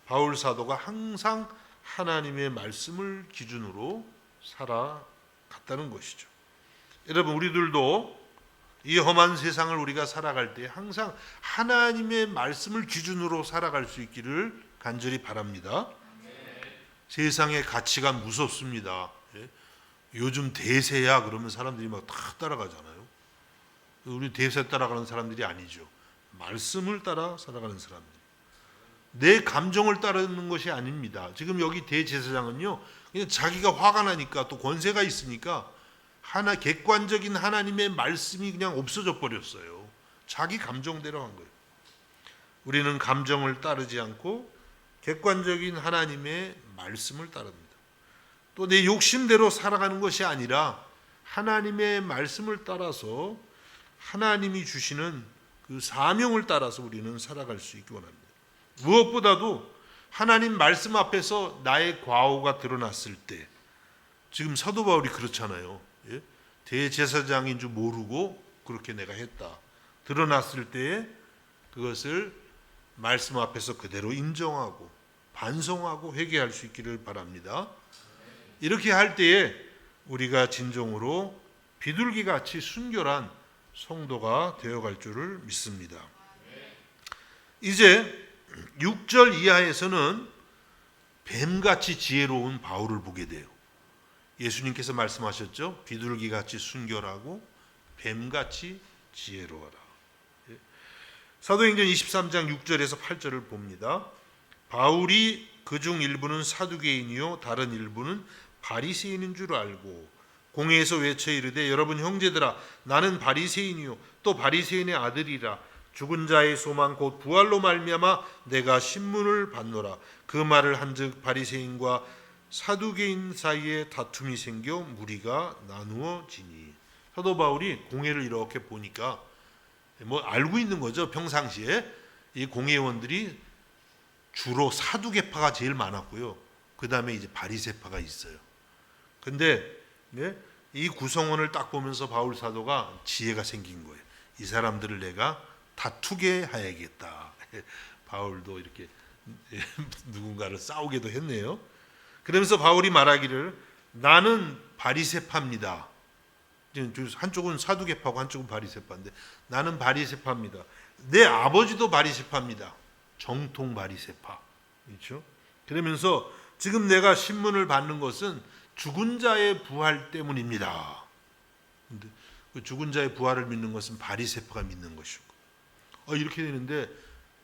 바울 사도가 항상 하나님의 말씀을 기준으로 살아갔다는 것이죠. 여러분, 우리들도 이 험한 세상을 우리가 살아갈 때 항상 하나님의 말씀을 기준으로 살아갈 수 있기를 간절히 바랍니다. 세상의 가치가 무섭습니다. 요즘 대세야 그러면 사람들이 막 다 따라가잖아요. 우리 대세 따라가는 사람들이 아니죠. 말씀을 따라 살아가는 사람들. 내 감정을 따르는 것이 아닙니다. 지금 여기 대제사장은요, 그냥 자기가 화가 나니까 또 권세가 있으니까 객관적인 하나님의 말씀이 그냥 없어져 버렸어요. 자기 감정대로 한 거예요. 우리는 감정을 따르지 않고 객관적인 하나님의 말씀을 따릅니다. 또 내 욕심대로 살아가는 것이 아니라 하나님의 말씀을 따라서 하나님이 주시는 그 사명을 따라서 우리는 살아갈 수 있기 원합니다. 무엇보다도 하나님 말씀 앞에서 나의 과오가 드러났을 때, 지금 사도 바울이 그렇잖아요. 대제사장인 줄 모르고 그렇게 내가 했다. 드러났을 때에 그것을 말씀 앞에서 그대로 인정하고 반성하고 회개할 수 있기를 바랍니다. 이렇게 할 때에 우리가 진정으로 비둘기같이 순결한 성도가 되어갈 줄을 믿습니다. 이제 6절 이하에서는 뱀같이 지혜로운 바울을 보게 돼요. 예수님께서 말씀하셨죠. 비둘기같이 순결하고 뱀같이 지혜로워라. 사도행전 23장 6절에서 8절을 봅니다. 바울이 그중 일부는 사두개인이요 다른 일부는 바리새인인 줄 알고 공회에서 외쳐 이르되 여러분 형제들아 나는 바리새인이요 또 바리새인의 아들이라. 죽은 자의 소망 곧 부활로 말미암아 내가 신문을 받노라. 그 말을 한즉 바리새인과 사두개인 사이에 다툼이 생겨 무리가 나누어지니. 사도 바울이 공회를 이렇게 보니까 뭐 알고 있는 거죠. 평상시에 이 공회원들이 주로 사두개파가 제일 많았고요. 그 다음에 이제 바리새파가 있어요. 근데 이 구성원을 딱 보면서 바울 사도가 지혜가 생긴 거예요. 이 사람들을 내가 다투게 해야겠다. 바울도 이렇게 누군가를 싸우게도 했네요. 그러면서 바울이 말하기를 나는 바리새파입니다. 한쪽은 사두개파고 한쪽은 바리새파인데 나는 바리새파입니다. 내 아버지도 바리새파입니다. 정통 바리새파. 그렇죠? 그러면서 지금 내가 신문을 받는 것은 죽은 자의 부활 때문입니다. 근데 그 죽은 자의 부활을 믿는 것은 바리새파가 믿는 것이고 이렇게 되는데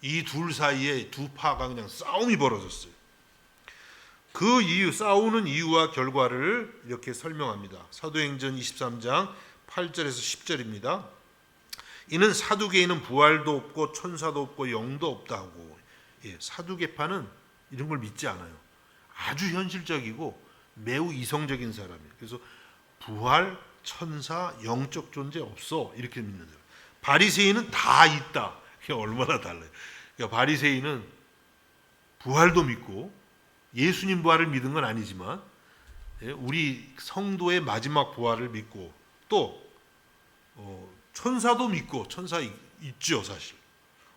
이 둘 사이에 두 파가 그냥 싸움이 벌어졌어요. 그 이유, 싸우는 이유와 결과를 이렇게 설명합니다. 사도행전 23장 8절에서 10절입니다. 이는 사두개인은 부활도 없고 천사도 없고 영도 없다고. 사두개파는 이런 걸 믿지 않아요. 아주 현실적이고 매우 이성적인 사람이에요. 그래서 부활, 천사, 영적 존재 없어 이렇게 믿는 사람. 바리새인은 다 있다. 이게 얼마나 달라요. 그러니까 바리새인은 부활도 믿고 예수님 부활을 믿은 건 아니지만 우리 성도의 마지막 부활을 믿고 또 천사도 믿고 천사 있죠 사실.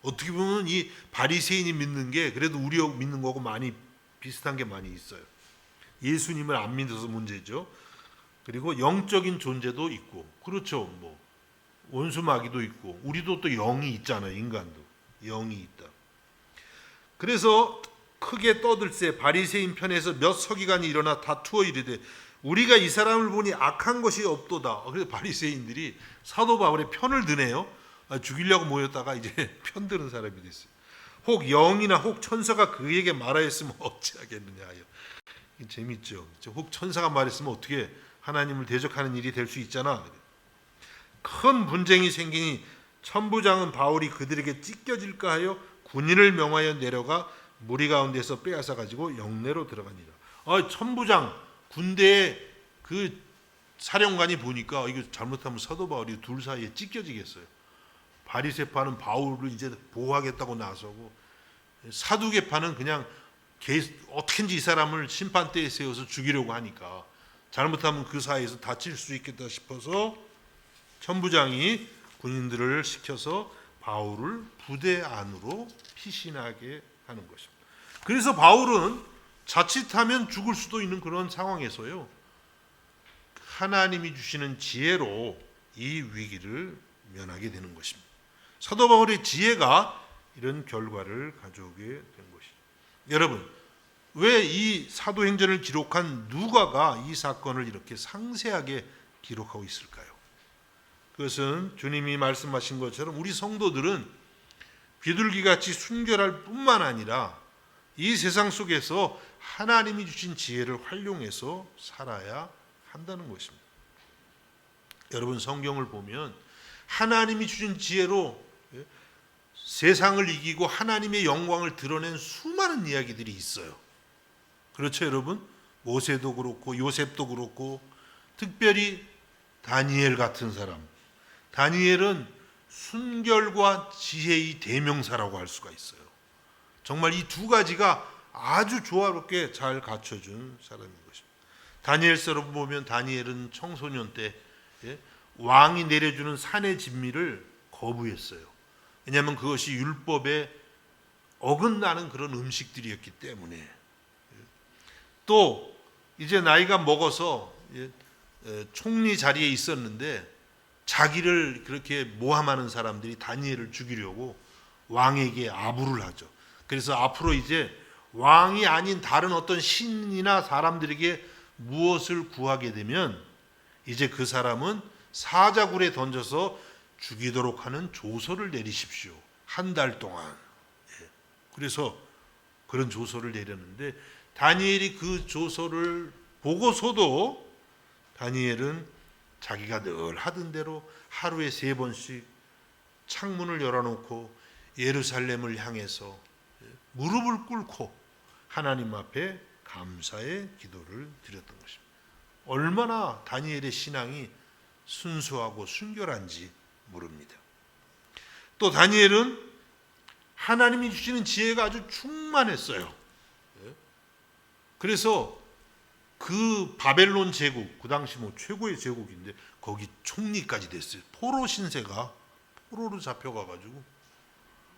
어떻게 보면 이 바리새인이 믿는 게 그래도 우리 믿는 거하고 많이 비슷한 게 많이 있어요. 예수님을 안 믿어서 문제죠. 그리고 영적인 존재도 있고 그렇죠. 뭐 원수 마귀도 있고 우리도 또 영이 있잖아요. 인간도 영이 있다. 그래서 크게 떠들세 바리새인 편에서 몇 서기관이 일어나 다투어 이르되 우리가 이 사람을 보니 악한 것이 없도다. 그래서 바리새인들이 사도 바울의 편을 드네요. 죽이려고 모였다가 이제 편 드는 사람이 됐어요. 혹 영이나 혹 천사가 그에게 말하였으면 어찌하겠느냐 하여. 재밌죠. 혹 천사가 말했으면 어떻게 하나님을 대적하는 일이 될 수 있잖아. 큰 분쟁이 생기니 천부장은 바울이 그들에게 찢겨질까 하여 군인을 명하여 내려가 무리 가운데서 빼앗아 가지고 영내로 들어가니라. 천부장 군대의 그 사령관이 보니까 이거 잘못하면 사도 바울이 둘 사이에 찢겨지겠어요. 바리새파는 바울을 이제 보호하겠다고 나서고 사두개파는 그냥 어떻게든지 이 사람을 심판대에 세워서 죽이려고 하니까 잘못하면 그 사이에서 다칠 수 있겠다 싶어서 천부장이 군인들을 시켜서 바울을 부대 안으로 피신하게 하는 것입니다. 그래서 바울은 자칫하면 죽을 수도 있는 그런 상황에서요. 하나님이 주시는 지혜로 이 위기를 면하게 되는 것입니다. 사도 바울의 지혜가 이런 결과를 가져오게 된 것이죠. 여러분, 왜 이 사도행전을 기록한 누가가 이 사건을 이렇게 상세하게 기록하고 있을까요? 그것은 주님이 말씀하신 것처럼 우리 성도들은 비둘기같이 순결할 뿐만 아니라 이 세상 속에서 하나님이 주신 지혜를 활용해서 살아야 한다는 것입니다. 여러분 성경을 보면 하나님이 주신 지혜로 세상을 이기고 하나님의 영광을 드러낸 수많은 이야기들이 있어요. 그렇죠 여러분? 모세도 그렇고 요셉도 그렇고 특별히 다니엘 같은 사람. 다니엘은 순결과 지혜의 대명사라고 할 수가 있어요. 정말 이 두 가지가 아주 조화롭게 잘 갖춰준 사람인 것입니다. 다니엘서로 보면 다니엘은 청소년 때 왕이 내려주는 산의 진미를 거부했어요. 왜냐하면 그것이 율법에 어긋나는 그런 음식들이었기 때문에. 또 이제 나이가 먹어서 총리 자리에 있었는데 자기를 그렇게 모함하는 사람들이 다니엘을 죽이려고 왕에게 아부를 하죠. 그래서 앞으로 이제 왕이 아닌 다른 어떤 신이나 사람들에게 무엇을 구하게 되면 이제 그 사람은 사자굴에 던져서 죽이도록 하는 조서를 내리십시오. 한 달 동안. 그래서 그런 조서를 내렸는데 다니엘이 그 조서를 보고서도 다니엘은 자기가 늘 하던 대로 하루에 3번씩 창문을 열어놓고 예루살렘을 향해서 무릎을 꿇고 하나님 앞에 감사의 기도를 드렸던 것입니다. 얼마나 다니엘의 신앙이 순수하고 순결한지 모릅니다. 또 다니엘은 하나님이 주시는 지혜가 아주 충만했어요. 그래서 그 바벨론 제국, 그 당시 뭐 최고의 제국인데 거기 총리까지 됐어요. 포로 신세가 포로로 잡혀가가지고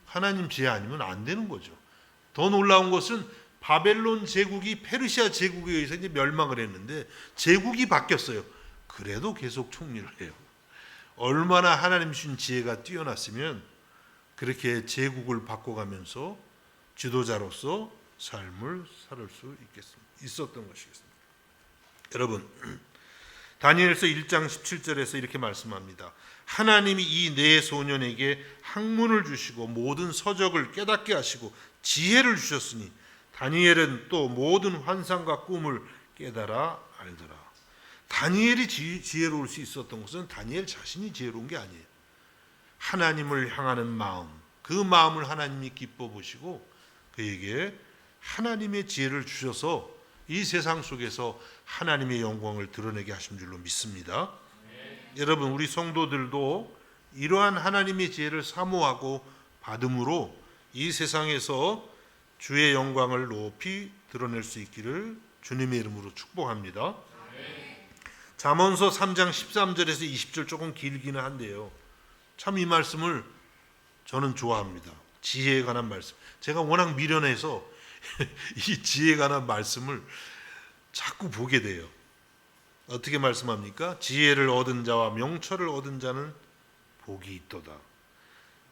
하나님 지혜 아니면 안 되는 거죠. 더 놀라운 것은 바벨론 제국이 페르시아 제국에 의해서 이제 멸망을 했는데 제국이 바뀌었어요. 그래도 계속 총리를 해요. 얼마나 하나님 주신 지혜가 뛰어났으면 그렇게 제국을 바꿔가면서 지도자로서 삶을 살 수 있었던 것이겠습니다. 여러분, 다니엘서 1장 17절에서 이렇게 말씀합니다. 하나님이 이 네 소년에게 학문을 주시고 모든 서적을 깨닫게 하시고 지혜를 주셨으니 다니엘은 또 모든 환상과 꿈을 깨달아 알더라. 다니엘이 지혜로울 수 있었던 것은 다니엘 자신이 지혜로운 게 아니에요. 하나님을 향하는 마음, 그 마음을 하나님이 기뻐 보시고 그에게 하나님의 지혜를 주셔서 이 세상 속에서 하나님의 영광을 드러내게 하신 줄로 믿습니다. 여러분, 우리 성도들도 이러한 하나님의 지혜를 사모하고 받음으로 이 세상에서 주의 영광을 높이 드러낼 수 있기를 주님의 이름으로 축복합니다. 잠언서 3장 13절에서 20절 조금 길기는 한데요. 참 이 말씀을 저는 좋아합니다. 지혜에 관한 말씀. 제가 워낙 미련해서 이 지혜에 관한 말씀을 자꾸 보게 돼요. 어떻게 말씀합니까? 지혜를 얻은 자와 명철을 얻은 자는 복이 있도다.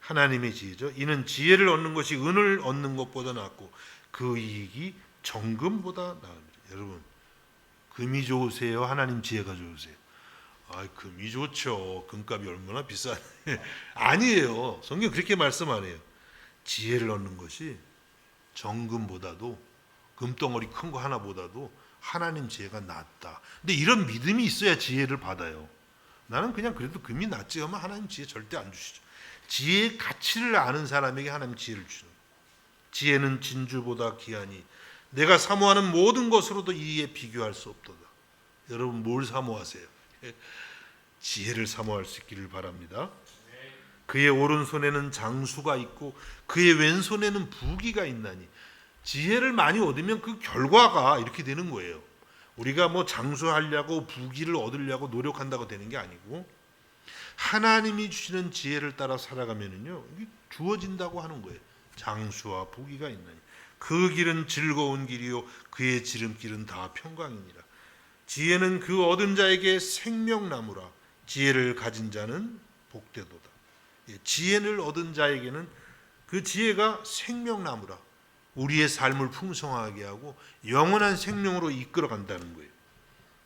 하나님의 지혜죠. 이는 지혜를 얻는 것이 은을 얻는 것보다 낫고 그 이익이 정금보다 나으니라. 여러분, 금이 좋으세요? 하나님 지혜가 좋으세요? 금이 좋죠. 금값이 얼마나 비싼데. 아니에요. 성경 그렇게 말씀 안 해요. 지혜를 얻는 것이 정금보다도, 금덩어리 큰 거 하나보다도 하나님 지혜가 낫다. 근데 이런 믿음이 있어야 지혜를 받아요. 나는 그냥 그래도 금이 낫지 하면 하나님 지혜 절대 안 주시죠. 지혜의 가치를 아는 사람에게 하나님 지혜를 주는 거예요. 지혜는 진주보다 귀하니 내가 사모하는 모든 것으로도 이에 비교할 수 없도다. 여러분, 뭘 사모하세요? 지혜를 사모할 수 있기를 바랍니다. 그의 오른손에는 장수가 있고 그의 왼손에는 부귀가 있나니. 지혜를 많이 얻으면 그 결과가 이렇게 되는 거예요. 우리가 뭐 장수하려고 부귀를 얻으려고 노력한다고 되는 게 아니고 하나님이 주시는 지혜를 따라 살아가면은요, 이게 주어진다고 하는 거예요. 장수와 부귀가 있나니. 그 길은 즐거운 길이요 그의 지름길은 다 평강이니라. 지혜는 그 얻은 자에게 생명나무라. 지혜를 가진 자는 복되도다. 지혜를 얻은 자에게는 그 지혜가 생명나무라. 우리의 삶을 풍성하게 하고 영원한 생명으로 이끌어 간다는 거예요.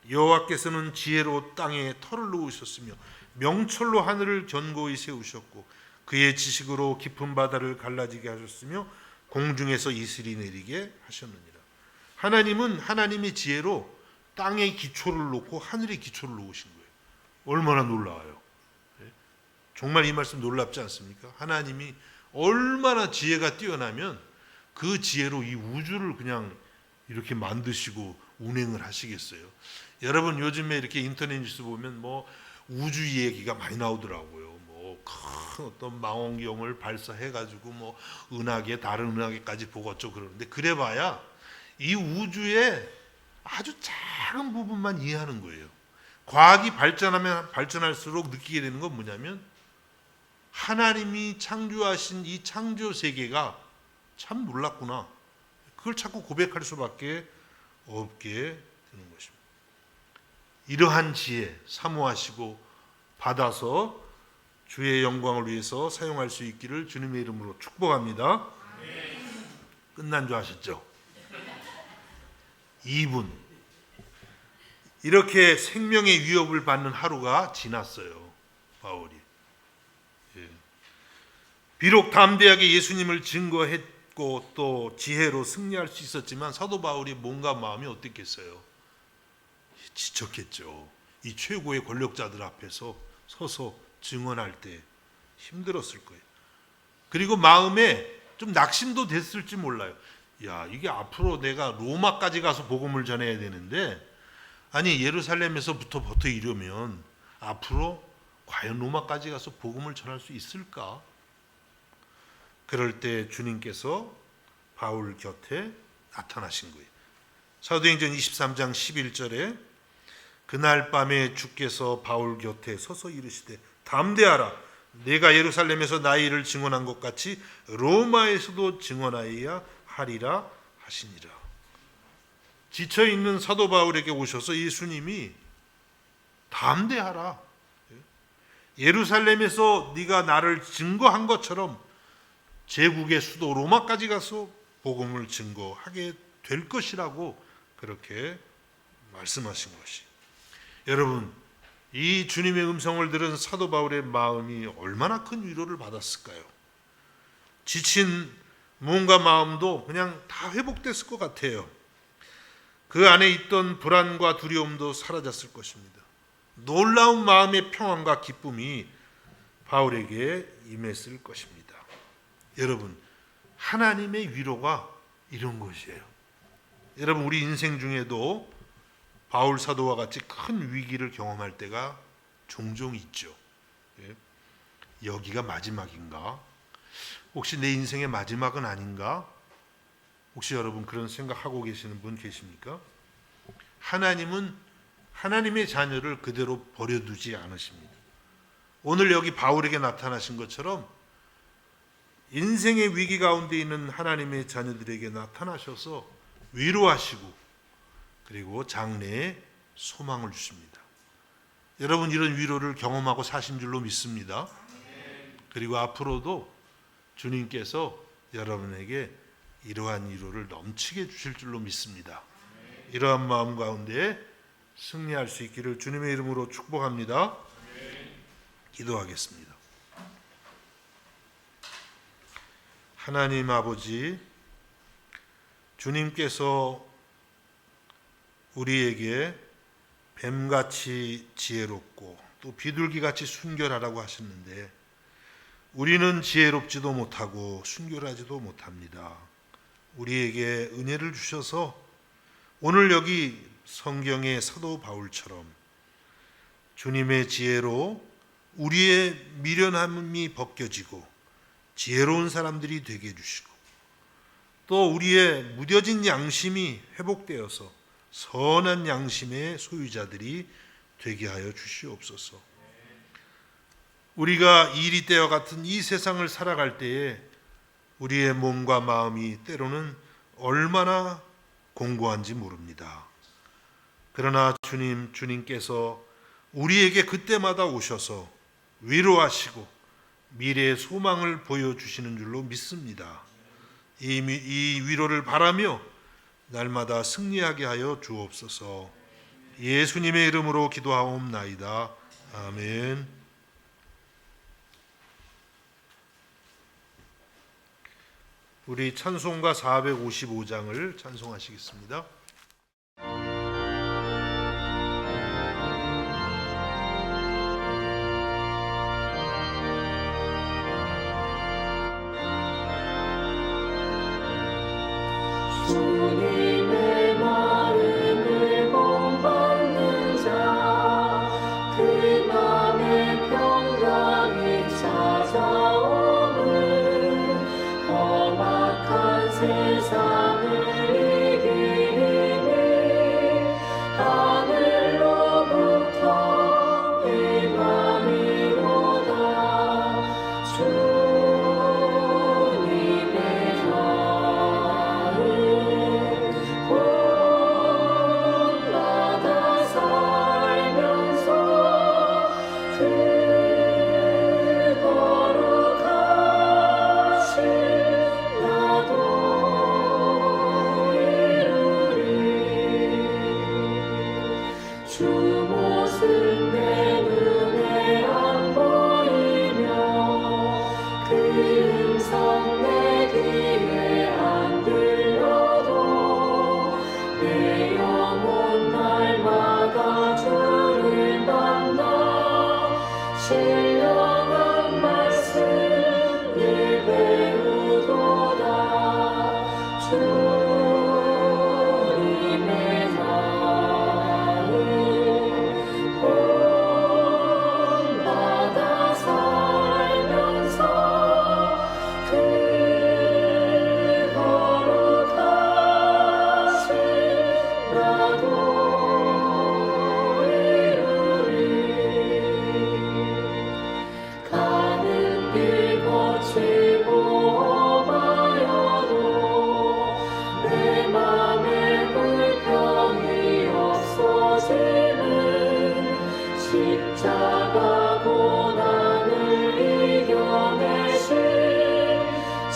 여호와께서는 지혜로 땅에 터를 놓으셨으며 명철로 하늘을 견고히 세우셨고 그의 지식으로 깊은 바다를 갈라지게 하셨으며 공중에서 이슬이 내리게 하셨느니라. 하나님은 하나님의 지혜로 땅의 기초를 놓고 하늘의 기초를 놓으신 거예요. 얼마나 놀라워요. 정말 이 말씀 놀랍지 않습니까? 하나님이 얼마나 지혜가 뛰어나면 그 지혜로 이 우주를 그냥 이렇게 만드시고 운행을 하시겠어요. 여러분, 요즘에 이렇게 인터넷 뉴스 보면 뭐 우주 얘기가 많이 나오더라고요. 뭐 큰 어떤 망원경을 발사해가지고 뭐 은하계, 다른 은하계까지 보고 어쩌고 그러는데 그래봐야 이 우주의 아주 작은 부분만 이해하는 거예요. 과학이 발전하면 발전할수록 느끼게 되는 건 뭐냐면 하나님이 창조하신 이 창조 세계가 참 놀랍구나. 그걸 자꾸 고백할 수밖에 없게 되는 것입니다. 이러한 지혜 사모하시고 받아서 주의 영광을 위해서 사용할 수 있기를 주님의 이름으로 축복합니다. 끝난 줄 아셨죠? 2분. 이렇게 생명의 위협을 받는 하루가 지났어요. 바울이. 비록 담대하게 예수님을 증거했고 또 지혜로 승리할 수 있었지만 사도 바울이 몸과 마음이 어땠겠어요? 지쳤겠죠. 이 최고의 권력자들 앞에서 서서 증언할 때 힘들었을 거예요. 그리고 마음에 좀 낙심도 됐을지 몰라요. 야, 이게 앞으로 내가 로마까지 가서 복음을 전해야 되는데 아니 예루살렘에서부터 이러면 앞으로 과연 로마까지 가서 복음을 전할 수 있을까? 그럴 때 주님께서 바울 곁에 나타나신 거예요. 사도행전 23장 11절에 그날 밤에 주께서 바울 곁에 서서 이르시되 담대하라, 내가 예루살렘에서 나의 일을 증언한 것 같이 로마에서도 증언하여야 하리라 하시니라. 지쳐있는 사도 바울에게 오셔서 예수님이 담대하라, 예루살렘에서 네가 나를 증거한 것처럼 제국의 수도 로마까지 가서 복음을 증거하게 될 것이라고 그렇게 말씀하신 것이. 여러분, 이 주님의 음성을 들은 사도 바울의 마음이 얼마나 큰 위로를 받았을까요? 지친 몸과 마음도 그냥 다 회복됐을 것 같아요. 그 안에 있던 불안과 두려움도 사라졌을 것입니다. 놀라운 마음의 평안과 기쁨이 바울에게 임했을 것입니다. 여러분, 하나님의 위로가 이런 것이에요. 여러분, 우리 인생 중에도 바울 사도와 같이 큰 위기를 경험할 때가 종종 있죠. 여기가 마지막인가? 혹시 내 인생의 마지막은 아닌가? 혹시 여러분 그런 생각하고 계시는 분 계십니까? 하나님은 하나님의 자녀를 그대로 버려두지 않으십니다. 오늘 여기 바울에게 나타나신 것처럼 인생의 위기 가운데 있는 하나님의 자녀들에게 나타나셔서 위로하시고 그리고 장래에 소망을 주십니다. 여러분, 이런 위로를 경험하고 사신 줄로 믿습니다. 그리고 앞으로도 주님께서 여러분에게 이러한 위로를 넘치게 주실 줄로 믿습니다. 이러한 마음 가운데 승리할 수 있기를 주님의 이름으로 축복합니다. 기도하겠습니다. 하나님 아버지, 주님께서 우리에게 뱀같이 지혜롭고 또 비둘기같이 순결하라고 하셨는데 우리는 지혜롭지도 못하고 순결하지도 못합니다. 우리에게 은혜를 주셔서 오늘 여기 성경의 사도 바울처럼 주님의 지혜로 우리의 미련함이 벗겨지고 지혜로운 사람들이 되게 해주시고 또 우리의 무뎌진 양심이 회복되어서 선한 양심의 소유자들이 되게 하여 주시옵소서. 우리가 이리 때와 같은 이 세상을 살아갈 때에 우리의 몸과 마음이 때로는 얼마나 공고한지 모릅니다. 그러나 주님께서 우리에게 그때마다 오셔서 위로하시고 미래의 소망을 보여주시는 줄로 믿습니다. 이 위로를 바라며 날마다 승리하게 하여 주옵소서. 예수님의 이름으로 기도하옵나이다. 아멘. 우리 찬송가 455장을 찬송하시겠습니다. 주님의 마음을 본받는 자, 그 맘에 평강이 찾아오는 험악한 세상을 이기리니 하늘로부터 임함이로다. 주님의 Oh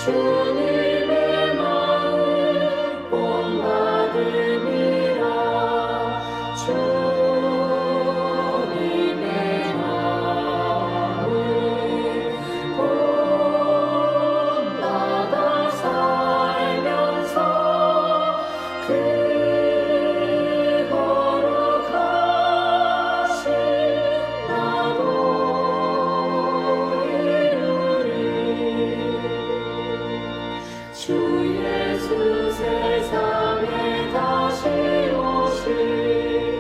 주님의 마음 본받음이라 주님의 마음 본받아 살면서 그 거룩하신 나도 이루리 주 예수 세상에 다시 오실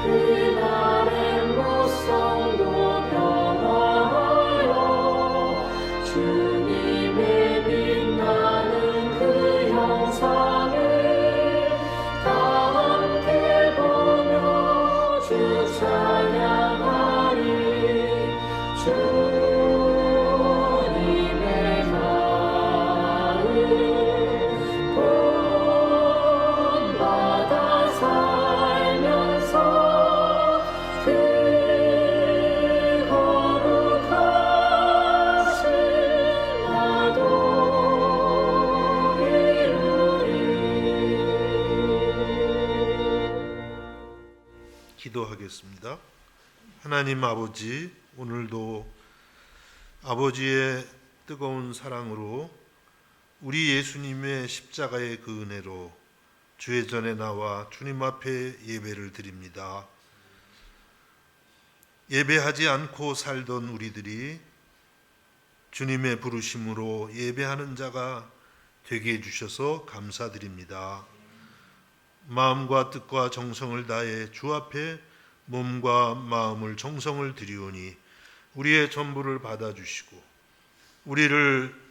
그날의 무성도 변화하여 주님의 빛나는 그 형상을 다 함께 보며 주 찬양하리 주님의 마음 본받아 살면서 그 거룩하신 나도 이루리. 기도하겠습니다. 하나님 아버지, 오늘도 아버지의 뜨거운 사랑으로 우리 예수님의 십자가의 그 은혜로 주의 전에 나와 주님 앞에 예배를 드립니다. 예배하지 않고 살던 우리들이 주님의 부르심으로 예배하는 자가 되게 해주셔서 감사드립니다. 마음과 뜻과 정성을 다해 주 앞에 몸과 마음을 정성을 드리오니 우리의 전부를 받아주시고 우리를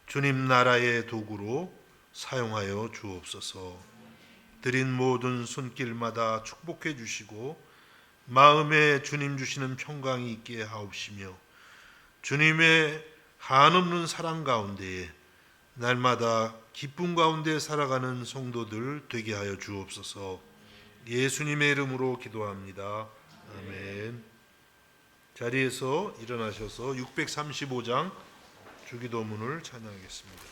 주님 나라의 도구로 사용하여 주옵소서. 드린 모든 손길마다 축복해 주시고 마음에 주님 주시는 평강이 있게 하옵시며 주님의 한없는 사랑 가운데에 날마다 기쁨 가운데 살아가는 성도들 되게 하여 주옵소서. 예수님의 이름으로 기도합니다. 아멘. 자리에서 일어나셔서 635장 주기도문을 찬양하겠습니다.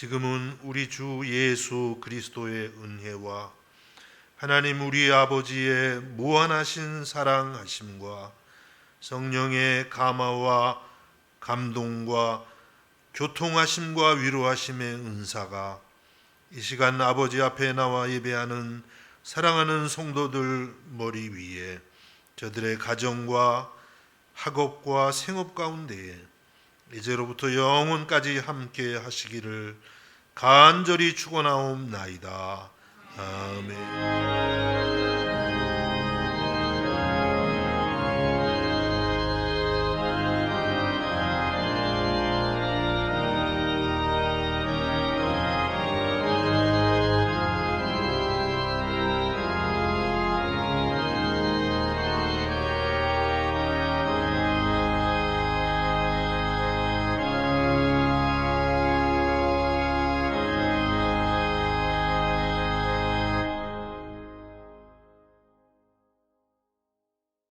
지금은 우리 주 예수 그리스도의 은혜와 하나님 우리 아버지의 무한하신 사랑하심과 성령의 감화와 감동과 교통하심과 위로하심의 은사가 이 시간 아버지 앞에 나와 예배하는 사랑하는 성도들 머리 위에 저들의 가정과 학업과 생업 가운데에 이제로부터 영원까지 함께 하시기를 간절히 축원하옵나이다. 아멘.